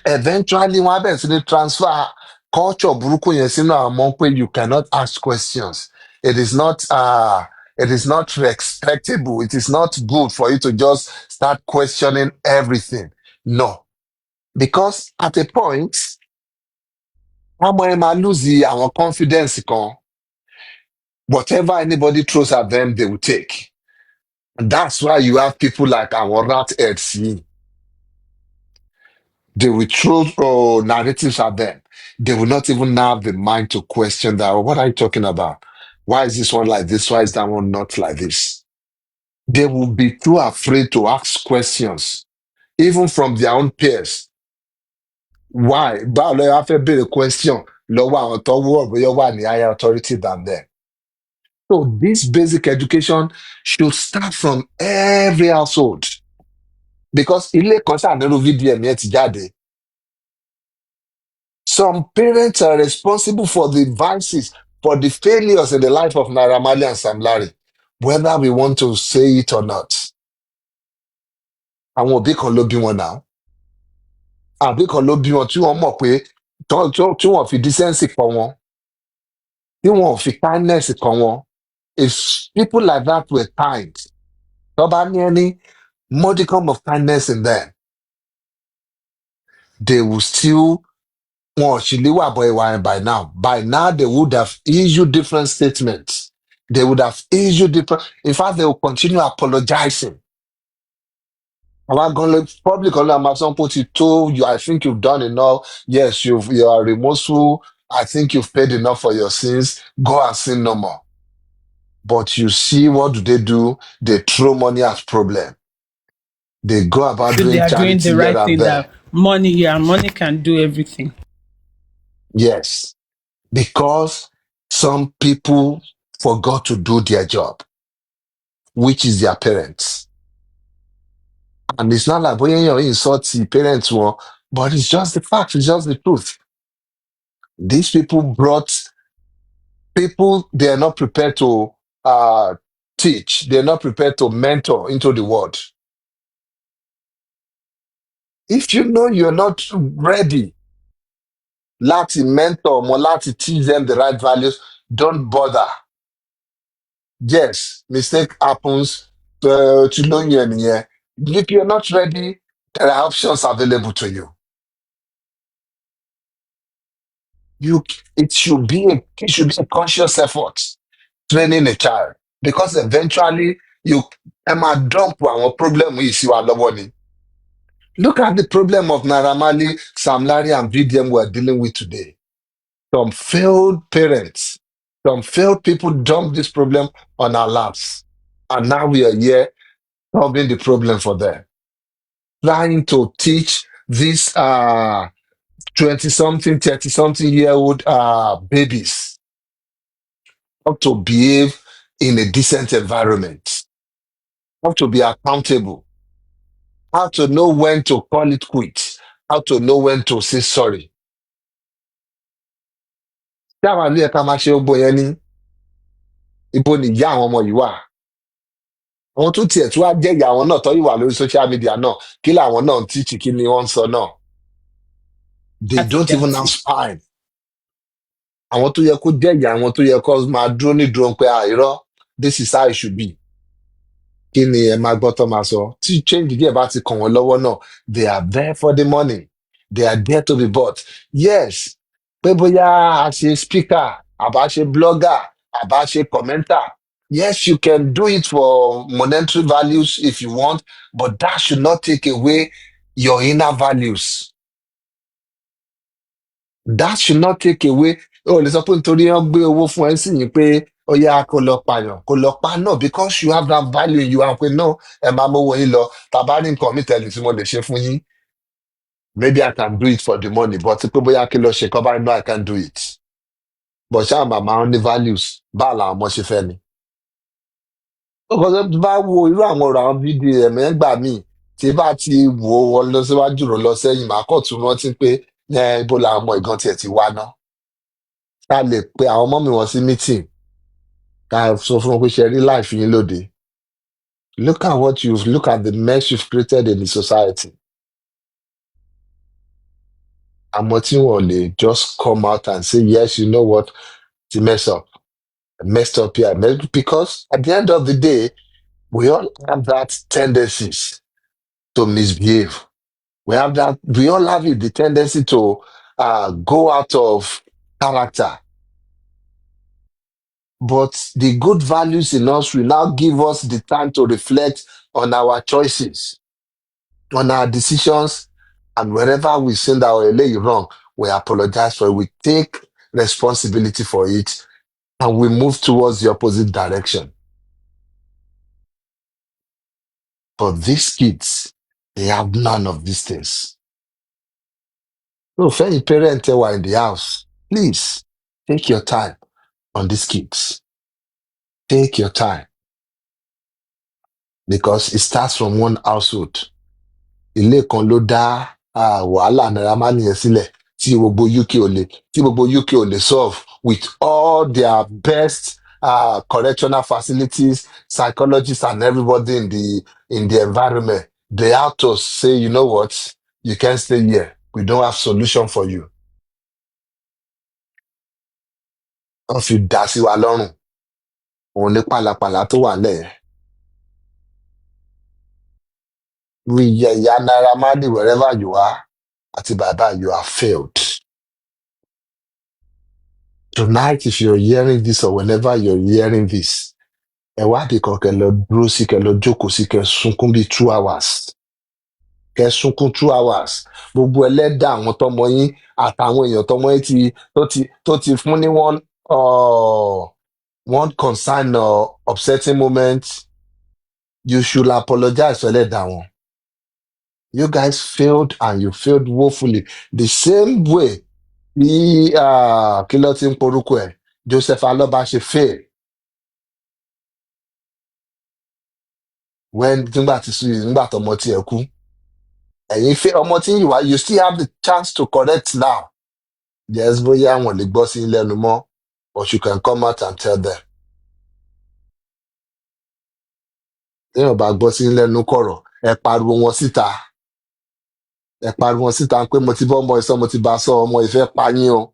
Eventually, one they transfer culture burúkú yẹn sínú àwọn ọmọ pé you cannot ask questions. It is not respectable. It is not good for you to just start questioning everything. No. Because at a point, àwọn ẹ̀ máa lose our confidence kan. Whatever anybody throws at them, they will take. And that's why you have people like our rat heads. They will throw narratives at them. They will not even have the mind to question that. What are you talking about? Why is this one like this? Why is that one not like this? They will be too afraid to ask questions, even from their own peers. Why? Báwo lè wá fẹ́ béèrè question lọ́wọ́ àwọn tó wọ̀ bóyá wà ní higher authority than them. So this basic education should start from every household. Because ilé kan ṣàníru VDM yẹn ti jáde. Some parents are responsible for the vices, for the failures in the life of Naira Marley and Sam Larry, whether we want to say it or not. Àwọn òbí kan ló bí wọn náà. Àbí kan ló bí wọn tí wọ́n mọ̀ pé tí wọ́n fi decency kọ́ wọn, tí wọ́n fi kindness kọ́ wọn. If people like that were kind, tó bá ní any modicum of kindness in them, they will still by now. By now, they would have issued different statements. They would have issued different. In fact, they will continue apologizing. Public at some point, you told you, I think you've done enough. Yes, you are remorseful. I think you've paid enough for your sins. Go and sin no more. But you see, what do? They throw money as problem. They go about So they doing are doing charity the here right and thing. there. That money can do everything. Yes, because some people forgot to do their job, which is their parents. And it's not like when you insult the parents, but it's just the fact, it's just the truth. These people brought people they are not prepared to teach, they're not prepared to mentor into the world. If you know you're not ready, láti mentor more, láti teach them the right values, don't bother. Yes, mistake happens. To know you, if you're not ready, there are options available to you. It should be a conscious effort training a child, because eventually you might dump our problem yìí sí wa lọ́wọ́ ni. Look at the problem of Naira Marley, Sam Larry, and VDM we're dealing with today. Some failed parents, some failed people dump this problem on our laps. And now we are here solving the problem for them. Trying to teach these 20-something, 30-something-year-old babies how to behave in a decent environment, how to be accountable, how to know when to call it quits, how to know when to say sorry. Tí àwọn àlú yẹn ká máa ṣe gbogbo yẹn ní ibo ni ìyá àwọn ọmọ yìí wà. Àwọn tó tiẹ̀ tí wàá jẹ́ ìyá àwọn náà tó yìí wà lórí social media náà, kí làwọn náà ń tíìchì, kí ni wọ́n ń sọ náà. They That's don't even have dirty. spine. Àwọn tó yẹ kó jẹ́ ìyá àwọn tó yẹ kó máa dúró ní dúró pé irọ́, this is how it should be. Kí ni ẹ máa gbọ́ tó máa sọ? Tí change díẹ̀ bá ti kàn wọ́n lọ́wọ́ náà, they are there for the money. They are there to be bought. Yes, pé bóyá a ṣe speaker, àbá ṣe blogger, àbá ṣe commenter. Yes, you can do it for monetary values if you want, but that should not take away your inner values. That should not take away. Oh, lè sọ pé nítorí wọ́n gbé owó fún ẹ sí yìí pé ó yá kó lọ pààyàn, kó lọ pa náà, because you have that value in you and pé no, ẹ máa mówó yín lọ, tàbá ní nǹkan mi tẹ̀lé tí mo lè ṣe fún yín. Maybe I can do it for the money, but pé bóyá kí lọ ṣe kọ́ bá no, I can do it. But ṣáà màmá wọn ní values, báà làwọn ọmọ ṣe fẹ́ ni. Ọkọ̀ tó bá wo irú àwọn ọ̀rọ̀ àwọn fídíò ẹ̀mí ẹgbà míì tí bá ti wò ó wọ lọ síwájú rò lọ sẹ́yìn, màá kàn tún rántí pé ibo làwọn ọmọ ìgan tiẹ̀ ti wá ná. Ká lè pe àwọn ọmọ mi wọ́n sí meeting, ká sọ fún wọn pé ṣe rí life yín lóde. Look at the mess you've created in the society. Àmọ́ tí wọn lè just come out and say, yes, you know what, ti mess up. I messed up here. Because at the end of the day, we all have that tendencies to misbehave. We all have the tendency to go out of character. But the good values in us will now give us the time to reflect on our choices, on our decisions, and wherever we sin that we're laying wrong, we apologize for it. We take responsibility for it, and we move towards the opposite direction. But these kids, they have none of these things. So, if any parent were in the house, please take your time on these kids. Take your time. Because it starts from one household. Ilé kan ló dá wàhálà Naira Marley yẹn sílẹ̀ tí gbogbo UK ò lè solve with all their best correctional facilities, psychologists, and everybody in the environment. They have to say, you know what, you can't stay here. We don't have solution for you. Wọ́n fi dá sí wa lọ́rùn. Òun ní pàlàpàlà tó wà lẹ́yìn. Ìyá Naira Marley, wherever you are, àti bàbá, you have failed. Tonight, if you're hearing this or whenever you're hearing this, ẹ wá bí kan kẹ́ lọ dúró sí, kẹ́ lọ jókòó sí, kẹ́ sunkún bí 2 hours. Kẹ́ sunkún 2 hours. Gbogbo ẹlẹ́dàá àwọn tọmọ yín àtàwọn èèyàn tọmọ yín tó ti fún ní one concern or upsetting moment, you should apologize for ẹlẹ́dàá wọn. You guys failed and you failed woefully. The same way bí kí ló ti ń porúkọ ẹ̀ Joseph Aloba ṣe fail nígbà tọmọ tí ẹ kú. Ẹ̀yin fẹ́ ọmọ tí yìí wá, you still have the chance to correct now. Yes, bóyá wọn lè gbọ́ sí lẹ́nu mọ́, but you can come out and tell them. Téèyàn bá gbọ́ sí lẹ́nu kọ̀rọ̀, ẹ pariwo wọn síta. Ẹ pariwo wọn síta pé mo ti bọ́ ọmọ ìsọ, mo ti bá sọ ọmọ ìfẹ́ pa yín o.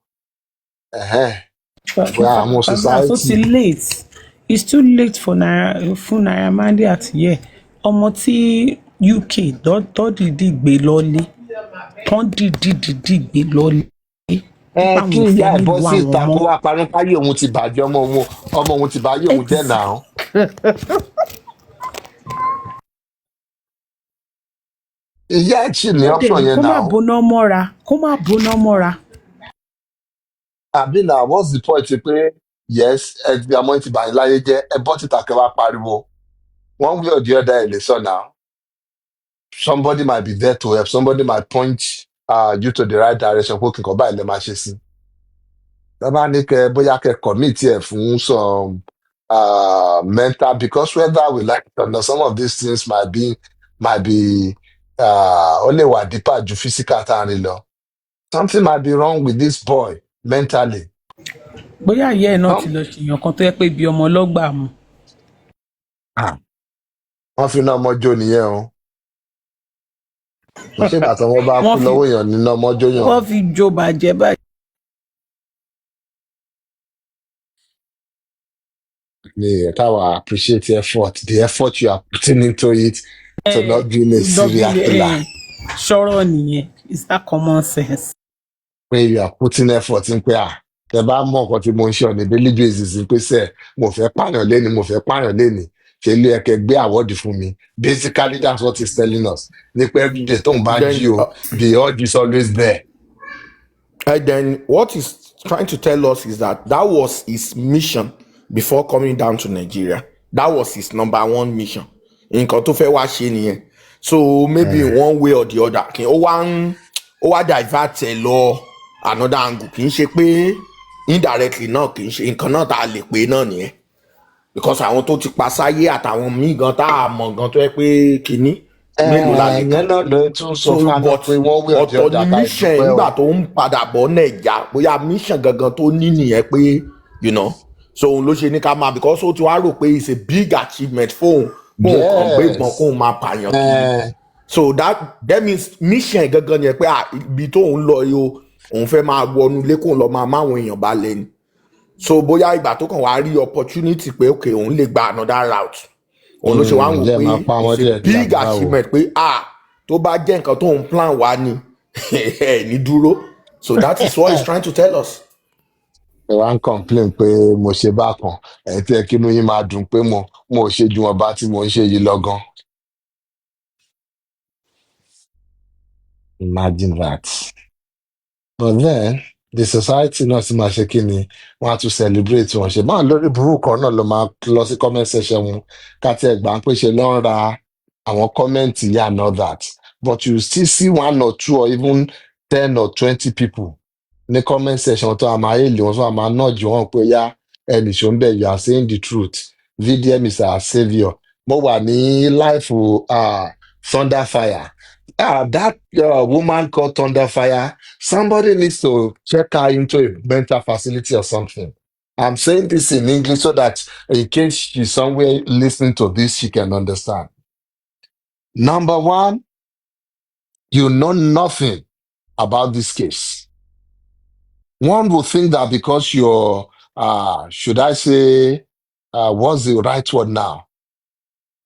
Bóyá àwọn So society. ti late. It's too late for Naira Marley àti yẹ. Ọmọ tí UK tó dìdí gbé lọ́lé. Tán dìdí gbé lọ́lé. Kí ìyá ẹ̀ bọ́ síta kó wá parun páyé òun ti bàjẹ́, ọmọ òun ti báyé òun jẹ́ náà. Ìyá ẹ̀ ṣì ní option yẹn náà. Kó má bóná mọ́ra. Àbí náà, what's the point pé yes, ẹgbẹ́ ọmọ ti bàyí láyé jẹ́, ẹ bọ́ síta kẹ́ wá pariwo. One way or the other ẹ̀ lè sọ náà. Somebody might be there to help. Somebody might point you to the right direction. Kó kìkan báyìí lè máa ṣe sí. Bàbá ní kẹ́ bóyá kẹ́ commit ẹ̀ fún some mental, because whether we like it or not, some of these things might be ó lè wà deeper ju physical tá a rìn lọ. Something might be wrong with this boy mentally. Bóyá ìyá ẹ̀ náà ti lọ ṣèyàn kan tó yẹ pé bí ọmọ ọlọ́gbà mu. Wọ́n fi iná ọmọ jó nìyẹn o. Kò ṣe ìgbà tí wọ́n bá kú lọ́wọ́ èèyàn nínú ọmọ jó yàn. Wọ́n fi jó bàjẹ́ báyìí. Táwa appreciate the effort you are putting into it to not being a serial killer. Ṣọ́rọ̀ nìyẹn, is that common sense? Pé you are putting effort in pé tẹ bá mọ nǹkan tí mo ń ṣe on a daily basis pé mo fẹ́ pààyàn lénìí ṣe ilé ẹ̀kẹ́ gbé àwọ́dì fún mi. Basically that's what he's telling us. Ní pé everyday tóun bá jí o, the urge is always there. And then what he's trying to tell us is that was his mission before coming down to Nigeria. That was his number one mission. Nǹkan tó fẹ́ wá ṣe nìyẹn. So maybe in one way or the other, ó wá divert ẹ lọ another angle. Kì í ṣe pé indirectly náà kì í ṣe nǹkan náà tá a lè pè náà nìyẹn. Because àwọn tó ti pa sáyé àtàwọn míì gan tá a mọ̀ gan tó yẹ pé kínní mélòó la lè kàn. Náà ló tún sọ fún wa pé wọ́n wé ọ̀dọ́ ọ̀tọ̀ ni mission nígbà tó ń padà bọ̀ Nàìjà, bóyá mission gangan tó ní nìyẹn pé so òun ló ṣe ní ká máa, because ó ti wá rò pé it's a big achievement fóun kàn gbé ìbọn kóun máa pààyàn kiri. So that means mission gangan yẹn pé ibi tóun lọ yìí o, òun fẹ́ máa wọnú ilé kóun lọ máa máwọn èèyàn bá lẹ́nu. So bóyá ìgbà tó kàn wá rí opportunity pé okay òun lè gba another route, òun ló ṣe wá ń wò pé it's a big achievement pé tó bá jẹ́ nǹkan tó ń plan wá ni ní dúró. So that is what he's trying to tell us. Ẹ wá ń complain pé mo ṣe bákan, ẹ̀ tí ẹ kínú yín máa dùn pé mo ò ṣe ju wọn bá tí mo ń ṣe yìí lọ́gán. Imagine that. But then the society náà sì máa ṣe kí ni, wọ́n á tún celebrate wọn ṣe báwọn lórí burúkú náà ló máa lọ sí comment section wọn káti ẹgbàá pé ṣe ló ń ra àwọn comment yìí and all that, but you still see 1 or 2 or even 10 or 20 people ní comment section tó a máa èlé wọn tó a máa nọ́ọ̀jì wọn pé yá ẹnì ṣó ń bẹ̀, you are saying the truth, VDM is our saviour. Mo wà ní life Thunderfire. That woman called Thunderfire, somebody needs to check her into a mental facility or something. I'm saying this in English so that in case she's somewhere listening to this, she can understand. Number one, you know nothing about this case. One would think that because you're, should I say, what's the right word now?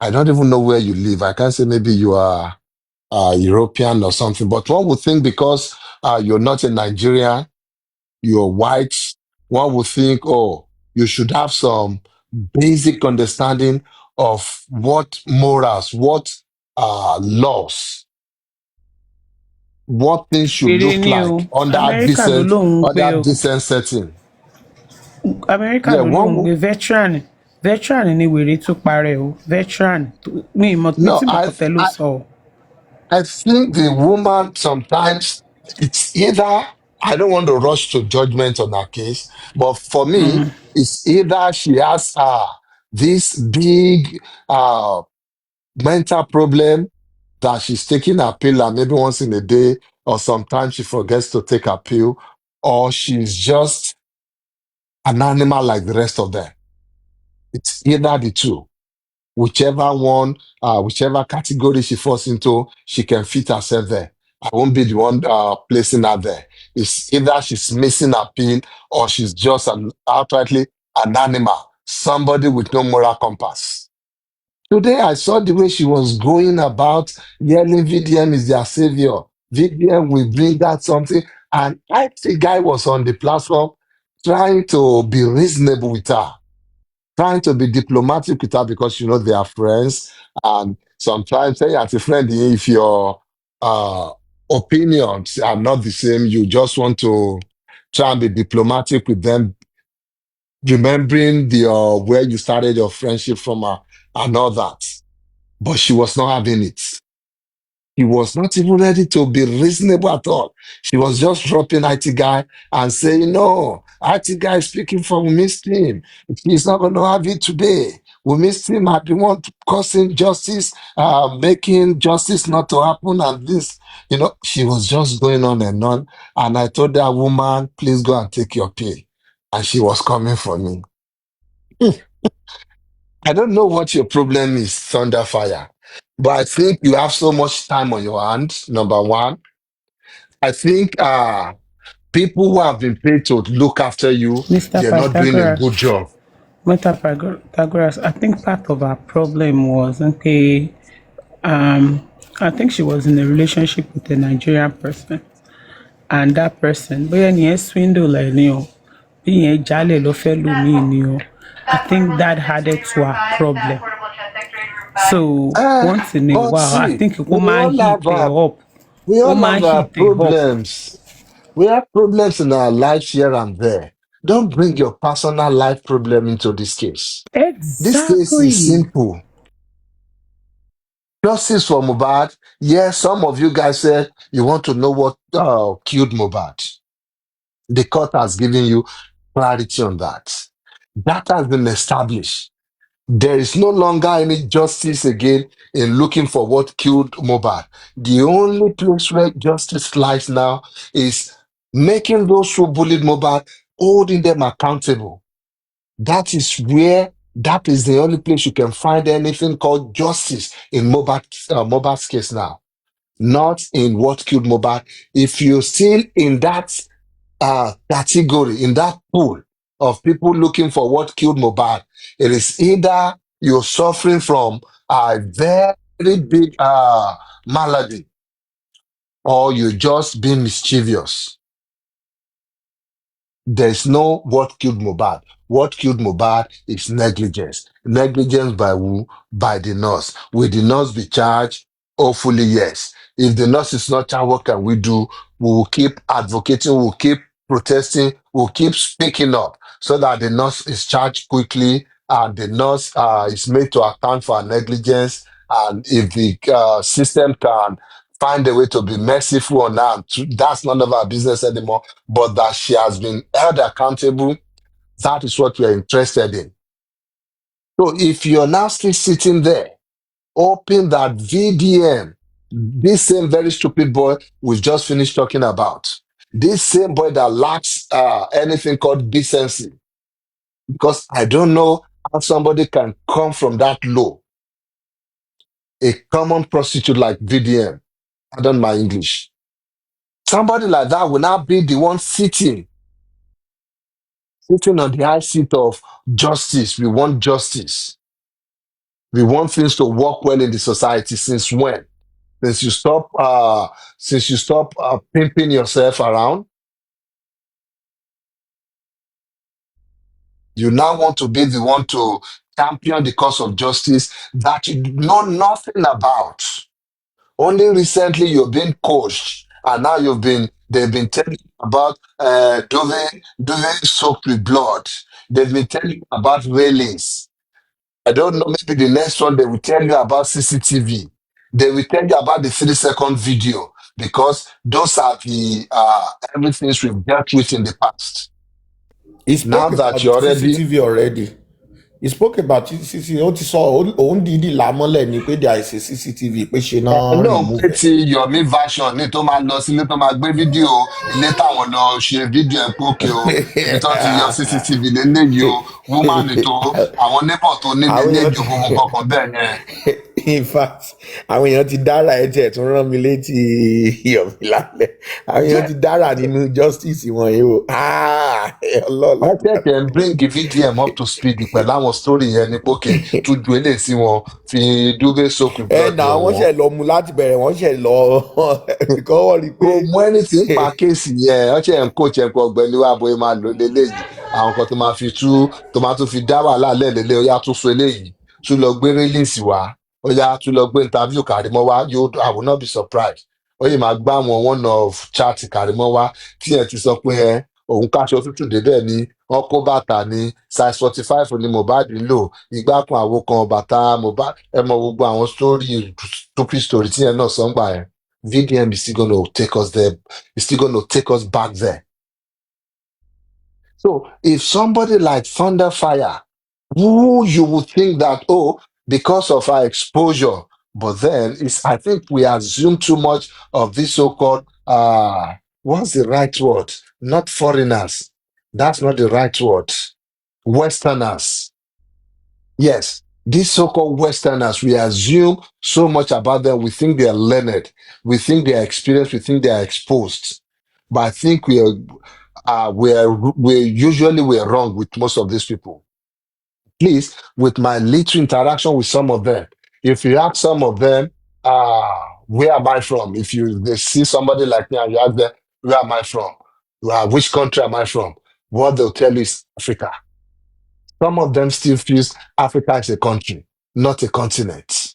I don't even know where you live. I can't say maybe you are European or something, but one would think because you're not a Nigerian, you're white, one would think, oh, you should have some basic understanding of what morals, what laws, what things should look like under decent setting. America ló lóun gbé veteran ni wèrè tó parẹ́ o, veteran mi ìmọ̀ tí mo kọ́ tẹ́ ló sọ o. I think the woman sometimes it's either I don't want to rush to judgment on her case, but for me, it's either she has this big mental problem that she's taking a pill and maybe once in a day, or sometimes she forgets to take a pill, or she's just an animal like the rest of them. It's either the two. Whichever one, whichever category she falls into, she can fit herself there. I won't be the one placing her there. It's either she's missing a pin or she's just outrightly an animal, somebody with no moral compass. Today, I saw the way she was going about yelling VDM is their savior. VDM will bring out something. And I think guy was on the platform trying to be reasonable with her, trying to be diplomatic with her because you know they are friends. And sometimes, say as a friend, if your opinions are not the same, you just want to try and be diplomatic with them, remembering the where you started your friendship from and all that. But she was not having it. He was not even ready to be reasonable at all. She was just dropping IT guy and saying, no, IT guy is speaking for we missed him. He's not going to have it today. We missed him at the one causing justice, making justice not to happen. And this, you know, she was just going on and on. And I told that woman, please go and take your pay. And she was coming for me. I don't know what your problem is, Thunderfire, but I think you have so much time on your hands. Number one, I think people who have been paid to look after you, Mr. they're not doing a good Pythagoras, job. Pythagoras, I think part of her problem was, okay, I think she was in a relationship with a Nigerian person, and that person, bóyá ẹni yẹn swindle ẹ̀ ni o, bí yẹn jálẹ̀ ló fẹ́ lù mí ni o, I think that added to her problem. So once in a But while, I see, think ó máa ń heat her up. we Ó all máa have ń our heat her up. problems. We have problems in our lives here and there. Don't bring your personal life problem into this case. This case is Exactly. simple. Justice for Mohbad. Yes, some of you guys said you want to know what killed Mohbad. The court has given you clarity on that. That has been established. There is no longer any justice again in looking for what killed Mohbad. The only place where justice lies now is making those who bullied Mohbad, holding them accountable. That is the only place you can find anything called justice in Mohbad's case now, not in what killed Mohbad. If you're still in that category, in that pool of people looking for what killed Mohbad, it is either you're suffering from a very big malady or you're just being mischievous. There's no what killed Mohbad. What killed Mohbad is negligence. Negligence by who? By the nurse. Will the nurse be charged? Hopefully, yes. If the nurse is not charged, what can we do? We will keep advocating, we'll keep protesting, we'll keep speaking up so that the nurse is charged quickly and the nurse is made to account for her negligence. And if the system can find a way to be merciful on her, that's none of our business anymore, but that she has been held accountable, that is what we are interested in. So if you're now still sitting there, hoping that VDM, this same very stupid boy we've just finished talking about, this same boy that lacks anything called decency, because I don't know how somebody can come from that low, a common prostitute like VDM, pardon my English. Somebody like that will now be the one sitting on the high seat of justice. We want justice. We want things to work well in the society. Since when? Since you stop pimping yourself around, you now want to be the one to champion the cause of justice that you know nothing about. Only recently you've been coached, and now they've been telling you about duvet soaked with blood. They've been telling you about railings. I don't know, maybe the next one they will tell you about CCTV. They will tell you about the 3-second video because those are the everything we've dealt with in the past. He Now spoke that about you're already CCTV already. He spoke about CCTV. Ó ti sọ òun dìídì lámọ́lẹ̀ ni pé there is a CCTV pé ṣe náà náà remove pé ẹ̀. tí Yomi version ní tó máa lọ sílé tó máa gbé fídíò ilé táwọn lọ ṣe fídíò ẹ̀ pé òkè o ibi tó ti yọ CCTV lélẹ́yìí o woman tó àwọn neighbor tó ní Àwọn èèyàn lélẹ́yìí ti o gbogbo kankan bẹ́ẹ̀ yẹn. in fact àwọn èèyàn ti dára ẹ̀ tiẹ̀ tún rán mi létí Yomi lálẹ́. Àwọn èèyàn ti dára nínú justice wọn yìí o. Ọlọ́ọ̀la. wọ́n tẹ̀kẹ̀ ń bring VDM up to speed pẹ̀lú àwọn story yẹn ní pókè tó ju eléyìí sí wọn fi dúbé soak with blood Nà lọ wọ́n wọn. ṣẹ̀ lọ mu láti bẹ̀rẹ̀ wọ́n ṣẹ̀ lọ because wọ́n rí i kò pé mú anything pa kéèsì yẹn ọ̀ṣẹ̀ ń kó chẹ́pọ̀ ọ̀gbẹ́ni wa bóyá máa lò léléyìí àwọn kan tó máa tún fi dá wàhálà lẹ́ẹ̀lélẹ́ ó yá tún so eléyìí tún lọ gbé release wá ó yá tún lọ gbé interview Kàrímọ́ wá I will not be surprised ó yìí máa gbá wọn one of chat Kàrímọ́ wá tí ẹ ti sọ pé òun káṣọ tútù débẹ̀ ni wọ́n kó bàtà ní size 45 ni Mohbad ń lò igbá kan àwo kan bàtà Mohbad ẹ mọ gbogbo àwọn story stupid story tí yẹn náà sọ ń gbà yẹn. VDM is still going to take us there. It's still going to take us back there. So if somebody like Thunderfire, who you would think that, oh, because of our exposure, but then I think we assume too much of this so-called, what's the right word? Not foreigners. That's not the right word. Westerners. Yes, these so-called Westerners, we assume so much about them. We think they are learned. We think they are experienced. We think they are exposed. But I think we're usually wrong with most of these people. Please, with my little interaction with some of them, if you ask some of them, where am I from? If they see somebody like me and you ask them, where am I from? Which country am I from? What they'll tell you is Africa. Some of them still feel Africa is a country, not a continent.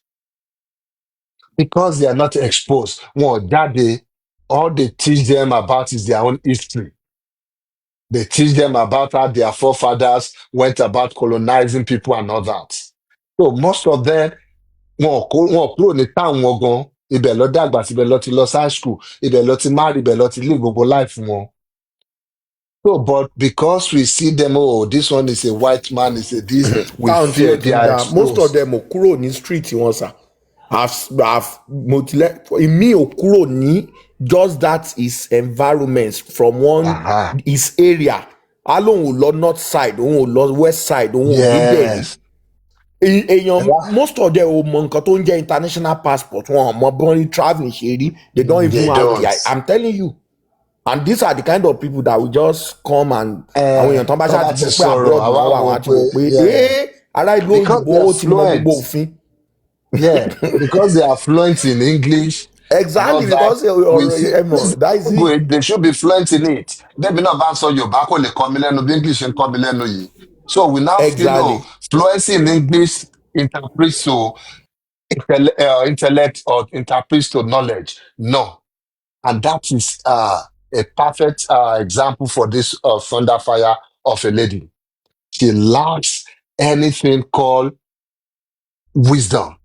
Because they are not exposed. Well, all they teach them about is their own history. They teach them about how their forefathers went about colonizing people and all that. So most of them, wọn kúrò ní town wọn gan, ibẹ̀ lọ dàgbà síbẹ̀ lọ ti lọ high school, ibẹ̀ lọ ti marry, ibẹ̀ lọ ti live gbogbo life wọn. So, but because we see them, oh, this one is a white man, is a this, we táwọn tí fear ẹ ti they ń are da most of exposed. them ò kúrò ní street wọn sà ìmí ò kúrò ní just that his environment from one Aha. his area á lóun ò lọ north side òun ò lọ west side òun ò débẹ̀ rí Yes. èèyàn most of them ò mọ nǹkan tó ń jẹ́ international passport wọn ò mọ bọ́n travelling ṣe rí they don't even They have don't. I'm telling you and these are the kind of people that will just come and àwọn èèyàn tán bá tó bá ṣáà ti ti gbọ́ pé sọ̀rọ̀, abroad àwa náà wà wò wọ́n á ti wò pé yeah. ará ìlú Because òyìnbó they are ó ti mọ fluent. gbogbo òfin. Yeah, because they are fluent in English. Exactly, And all because that. We ọ̀rọ̀ see ẹ mọ̀ this that is it. language, they should be fluent in it. Bẹ́ẹ̀ni náà bá ń sọ Yorùbá kò lè kọ́ mi lẹ́nu bí English ń kọ́ mi lẹ́nu yìí. So we now feel, Exactly. oh, fluency in English interprets to intellect or interprets to knowledge. No. And that is a perfect example for this Thunderfire of a lady. She lacks anything called wisdom.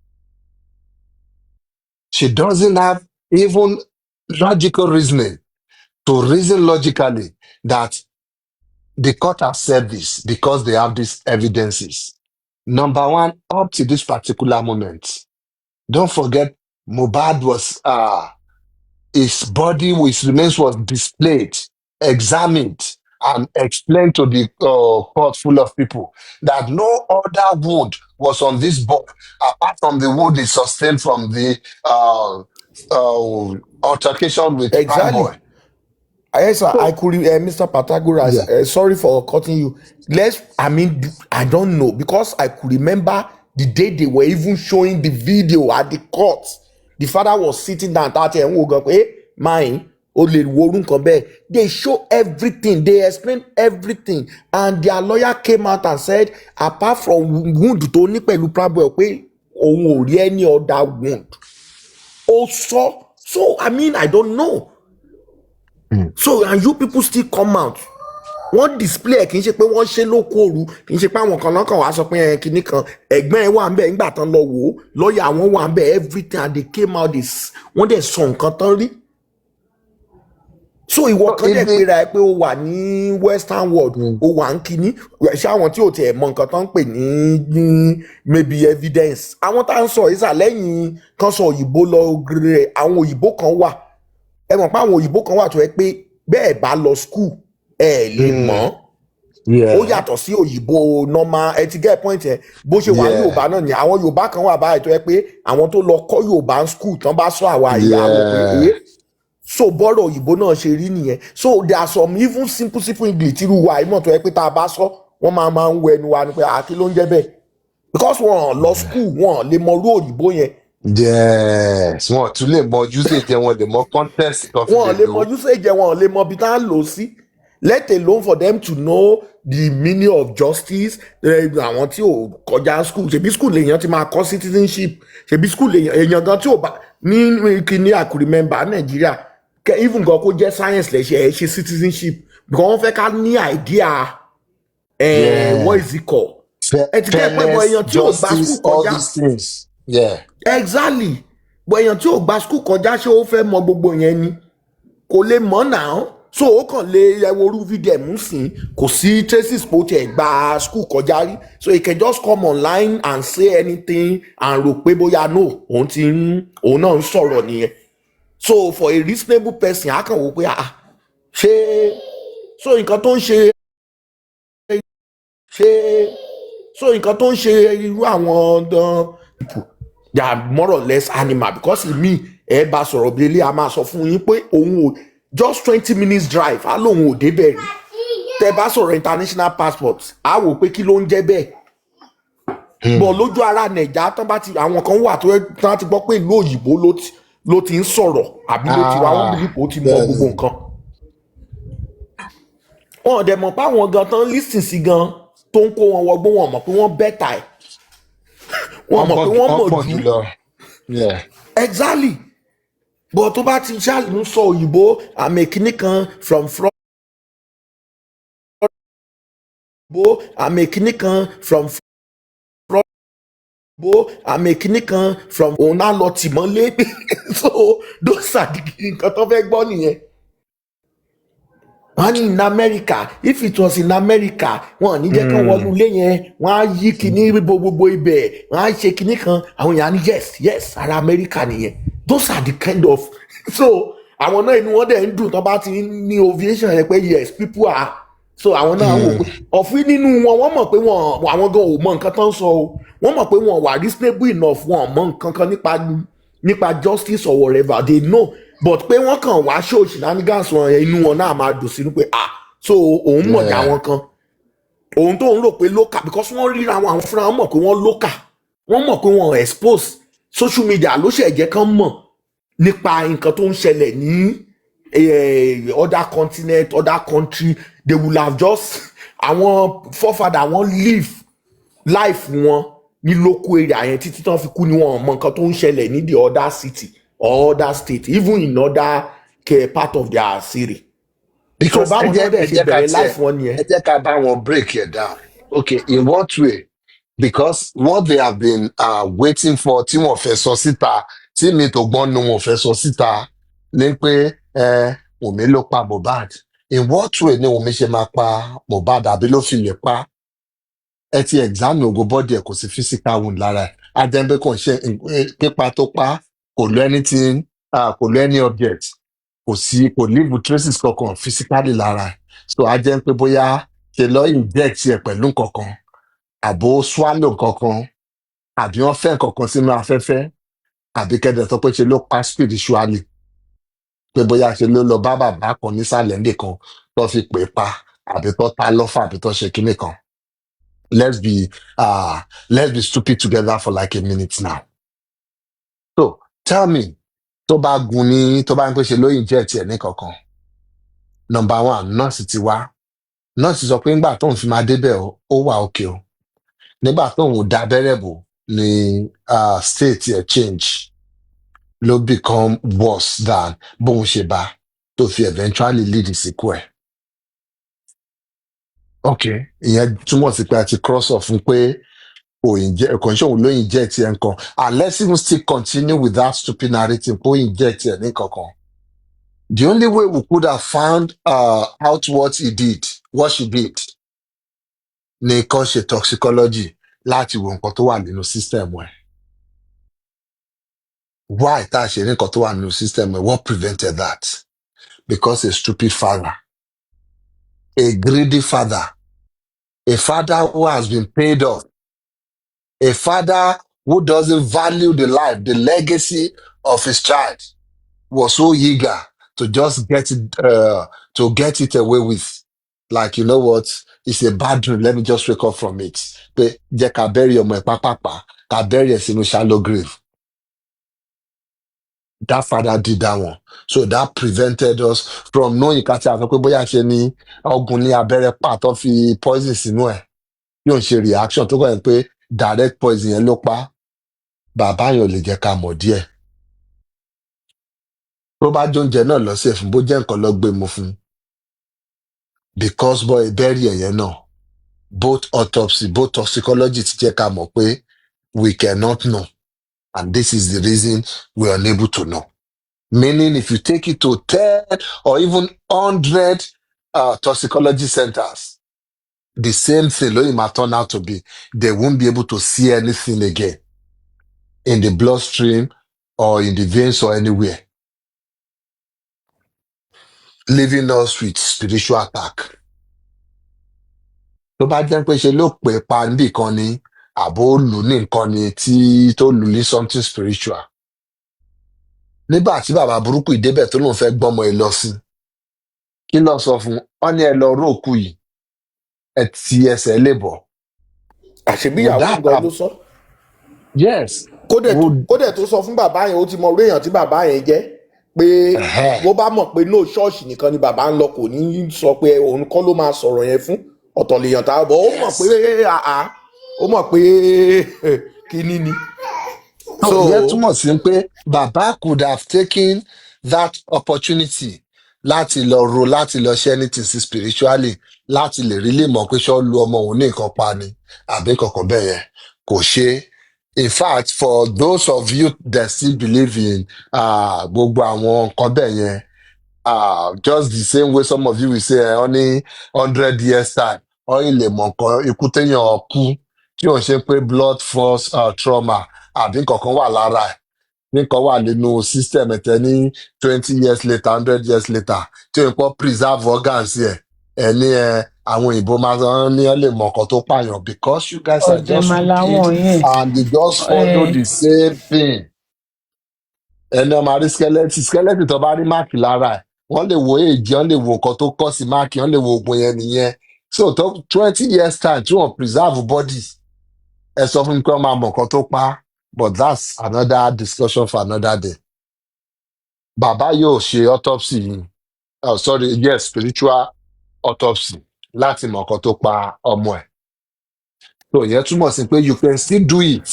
She doesn't have even logical reasoning to reason logically that the court has said this because they have these evidences. Number one, up to this particular moment, don't forget Mohbad was his body, his remains was displayed, examined, and explained to the court full of people that no other wound was on this boy apart from the wound he sustained from the altercation with Prime Exactly. Boy. Yes, sir, So- I could, Mr. Pythagoras, Yeah. sorry for cutting you. I don't know, because I could remember the day they were even showing the video at the court. The father was sitting down, mine, they show everything, they explain everything, and their lawyer came out and said, apart from wound, tó ní pẹ̀lú Prime Boy, pé òun ò rí any other wound. Also, so I don't know. So, and you people still come out wọ́n display ẹ̀ kì í ṣe pé wọ́n ṣe lókòrú kì í ṣe pé àwọn kan lọ́kàn wá sọ pé kinní kan ẹ̀gbọ́n ẹ̀ wà ń bẹ̀ nígbà tán lọ wò ó lọ́ọ̀yà àwọn wà ń bẹ̀ everything and they came out wọ́n dẹ̀ sọ nǹkan tán rí. So ìwọ kan dẹ̀ pera ẹ pé o wà ní western world o wà ń kíní ṣé àwọn tí ò tiẹ̀ mọ nǹkan tán ń pè ní maybe evidence àwọn tá à ń sọ ìsà lẹ́yìn kan sọ òyìnbó lọ rẹ̀ àwọn òyìnbó kan wà ẹ mọ̀ pé àwọn òyìnbó kan wà tó yẹ pé bẹ́ẹ̀ bá lọ school ẹ lè mọ̀ ó yàtọ̀ sí òyìnbó normal ẹ ti get point ẹ bó ṣe wà ní Yorùbá náà ni àwọn Yorùbá kan wà báyìí tó yẹ pé àwọn tó lọ kọ́ Yorùbá school tán bá sọ àwa ìyá àwọn pé so bọ́rọ̀ òyìnbó náà ṣe rí nìyẹn so there are some even simple English tírú wa ìmọ̀ tó yẹ pé tá a bá sọ wọ́n máa ń wọ ẹnu wa ni pé àkí ló ń jẹ́ bẹ́ẹ̀ because wọn lọ school wọn lè mọ irú òyìnbó yẹn. Yes, wọn tún lè mọ usage wọn lè mọ context kan fi wọn lè mọ usage wọn lè mọ ibi tá a lò sí let alone for them to know the meaning of justice àwọn tí ò kọjá school ṣebí school lèèyàn ti máa kọ́ citizenship ṣebí school èèyàn gan tí ò bá ní kíní I could remember Nàìjíríà even gan kó jẹ́ science lè ṣe citizenship because wọ́n fẹ́ ká ní idea what is it called ẹ ti kẹ́ pẹ́ bọ èèyàn tí ò gba school kọjá exactly bọ èèyàn tí ò gba school kọjá ṣé ó fẹ́ mọ gbogbo yẹn ni kò lè mọ̀ náà so ó kàn lè ẹwọ́rú fídíò mú sí kò sí traces pé ó tiẹ̀ gba school kọjá rí so he can just come online and say anything and rò pé bóyá no òun náà ń sọ̀rọ̀ nìyẹn so for a reasonable person a kàn wò pé ṣé so nǹkan tó ń ṣe irú àwọn people they are more or less animal because me ẹ bá sọ̀rọ̀ bí ilé a máa sọ fún yín pé òun ò just 20 minutes drive á lóun ò débẹ̀ rí tẹ bá sọ̀rọ̀ international passport á wò pé kí ló ń jẹ́ bẹ́ẹ̀ bọ̀ lójú ara nàìjà tán bá ti àwọn kan wà tó tán ti gbọ́ pé ìlú òyìnbó ló ti ń sọ̀rọ̀ àbí ló ti wá wọn bí ipò ti mọ gbogbo nǹkan wọn dẹ̀ mọ̀ pé àwọn gan tán lísìn sí gan tó ń kó wọn wọgbó wọn mọ̀ pé wọ́n bẹ́tà ẹ̀ wọn mọ̀ pé wọ́n mọ̀ jù exactly but tó bá ti ṣáàlù ń sọ òyìnbó àmì kìíní kan from àmì kìíní kan from àmì kìíní kan from òun náà lọ tì mọ́lé so those are the nǹkan tó fẹ́ gbọ́ nìyẹn. wọ́n ní in America if it was in America wọ́n ní jẹ́ kán wọnú ilé yẹn wọ́n á yí kíní gbogbo ibẹ̀ wọ́n á ṣe kíní kan àwọn èèyàn ní yes ara America nìyẹn those are the kind of so àwọn náà inú wọn dẹ̀ ń dùn tán bá ti ní ovation yẹn pé yes people are so àwọn náà wò pé ọ̀fin nínú wọn wọ́n mọ̀ pé àwọn gan ò mọ nǹkan tán sọ o wọ́n mọ̀ pé wọ́n wà reasonable enough wọn mọ nǹkan kan nípa justice or whatever they know but pé wọ́n kàn wá show shenanigans wọn inú wọn náà máa dùn sínú pé so òun mọ̀ ní àwọn kan òun tó ń rò pé local because wọ́n ríra àwọn fúnra wọn mọ̀ pé wọ́n local wọ́n mọ̀ pé wọ́n expose social media ló ṣe jẹ́ kán mọ̀ nípa nǹkan tó ń ṣẹlẹ̀ ní other continent other country they will have just àwọn forefather wọn live life wọn ní local area yẹn títí tán fi kú ni wọn mọ̀ nǹkan tó ń ṣẹlẹ̀ ní the other city or other state even in other part of their city. Because báwọn náà dẹ̀ ṣe bẹ̀rẹ̀ life wọn nìyẹn. ẹ jẹ́ ká bá wọn break it down. Okay, in what way? Because what they have been waiting for tí wọ́n fẹ́ sọ síta tí mi tó gbọ́n nu wọ́n fẹ́ sọ síta ní pé Wùmí ló pa Mohbad. In what way ni Wùmí ṣe máa pa Mohbad àbí ló fi lè pa? Ẹ ti examine ògo bọ́dì ẹ̀ kò sí physical wound lára ẹ̀. Ajẹ́nbẹ́ kò ń ṣe pípa tó pa kò lo anything kò lo any object kò leave traces kankan physically lára ẹ̀. So ajẹ́ pé bóyá ṣe lọ inject ẹ̀ pẹ̀lú nǹkankan àbò swallow nǹkankan àbí wọ́n fẹ́ nǹkankan sínú afẹ́fẹ́ àbí kẹ́dẹ̀ sọ pé ṣe ló pa spiritually pé bóyá ṣe ló lọ bá bàbá kan nísàlẹ̀ nìkan tó fi pè pa àbí tó ta lọ́fà àbí tó ṣe kíní kan. Let's be stupid together for like a minute now. So tell me tó bá ń pè ṣe ló inject ẹ̀ ní kankan. Number one, nọ́ọ̀sì ti wá. Nọ́ọ̀sì sọ pé nígbà tóun fi máa débẹ̀ ó wà òkè o. Nígbà tóun dá abẹ́rẹ́ bò ni state ẹ̀ change ló become worse than bóun ṣe bá tó fi eventually lead ìsìnkú ẹ̀. Okay, ìyẹn túmọ̀ sí pé a ti cross off fún pé kò ń ṣe òun ló inject ẹ̀ nǹkan, and let's even still continue with that stupid narrative kó inject ẹ̀ ní kankan. The only way we could have found out what she did ni kàn ṣe toxicology láti wo nǹkan tó wà nínú system ẹ̀. Why tá a ṣe ní nǹkan tó wà nínú system ẹ̀? What prevented that? Because a stupid father, a greedy father, a father who has been paid off, a father who doesn't value the life, the legacy of his child, was so eager to just get it away with. Like, you know what? It's a bad dream. Let me just wake up from it. Pé jẹ́ ká bury ọmọ ẹ̀ pápápá, ká bury ẹ̀ sínú shallow grave. That father did that one. So that prevented us from knowing ká tí a sọ pé bóyá ṣe ni ọgùn ní abẹ́rẹ́ pàtó fi poison sínú ẹ̀. Yóò ṣe reaction tó kọ́ ẹ̀ pé direct poison yẹn ló pa. Bàbá yẹn ò lè jẹ́ ká mọ̀ díẹ̀. Tó bá jóúnjẹ náà lọ́sẹ̀ fún bó jẹ́ nǹkan lọ gbé mu fún. Because boy bury ẹ̀yẹn náà. Both autopsy, both toxicology ti jẹ́ ká mọ̀ pé we cannot know. And this is the reason we are unable to know. Meaning if you take it to 10 or even 100 toxicology centers, the same thing ló might turn out to be. They won't be able to see anything again in the bloodstream or in the veins or anywhere, leaving us with spiritual attack. Tó bá jẹ́ pé ṣe ló pè pa níbì kan ni àbó lù ní nǹkan ni tí tó lù ní something spiritual. Nígbà tí bàbá burúkú ìdébẹ̀ tó lóun fẹ́ gbọ́mọ ẹ lọ sí, kí ló sọ fún? Wọ́n ní ẹ lọ róòkù yìí, ẹ ti ẹsẹ̀ lè bọ̀. àṣebí ìyàwó nǹkan ló sọ. Yes. kódẹ̀ tó sọ fún bàbá yẹn ó ti mọ orí èèyàn tí bàbá yẹn jẹ́ pé bó bá mọ̀ pé no ṣọ́ọ̀ṣì nìkan ni bàbá ń lọ kò ní sọ pé òun kọ́ ló máa sọ̀rọ̀ yẹn fún ọ̀tọ̀ lèèyàn tá a bọ̀ ó mọ̀ pé ó mọ̀ pé kíní ni. So ìyẹn túmọ̀ sí pé bàbá could have taken that opportunity láti lọ ṣe anything sí spiritually láti lè rí lè mọ̀ pé ṣọ́ lu ọmọ òun ní nǹkan pa ni àbí kankan bẹ́ẹ̀ yẹn kò ṣe. In fact, for those of you that still believe in gbogbo àwọn nǹkan bẹ́ẹ̀ yẹn, just the same way some of you will say only 100 years time wọ́n lè mọ̀ nǹkan ikú téèyàn kú tí ò ń ṣe pé blood force trauma àbí nǹkankan wà lára ẹ̀ nǹkan wà nínú system ẹ̀tẹ̀ ní 20 years later 100 years later tí ò ń pọ́ preserve organs ẹ̀ ní àwọn òyìnbó máa ń ní ọ́ lè mọ̀ nǹkan tó pààyàn because you guys are just stupid and you just follow the same thing. Ẹni ọmọ àrí skeleton tó bá rí máàkì lára ẹ̀ wọ́n lè wo èjì wọ́n lè wo nǹkan tó kọ́ sí máàkì wọ́n lè wo oògùn yẹn nìyẹn. So 20 years time tí wọ́n preserve body ẹ sọ fún mi pé wọ́n máa mọ̀ nǹkan tó pa á. But that's another discussion for another day. Bàbá yóò ṣe autopsy yìí, spiritual autopsy láti mọ̀ nǹkan tó pa ọmọ ẹ̀. So ìyẹn túmọ̀ sí pé you can still do it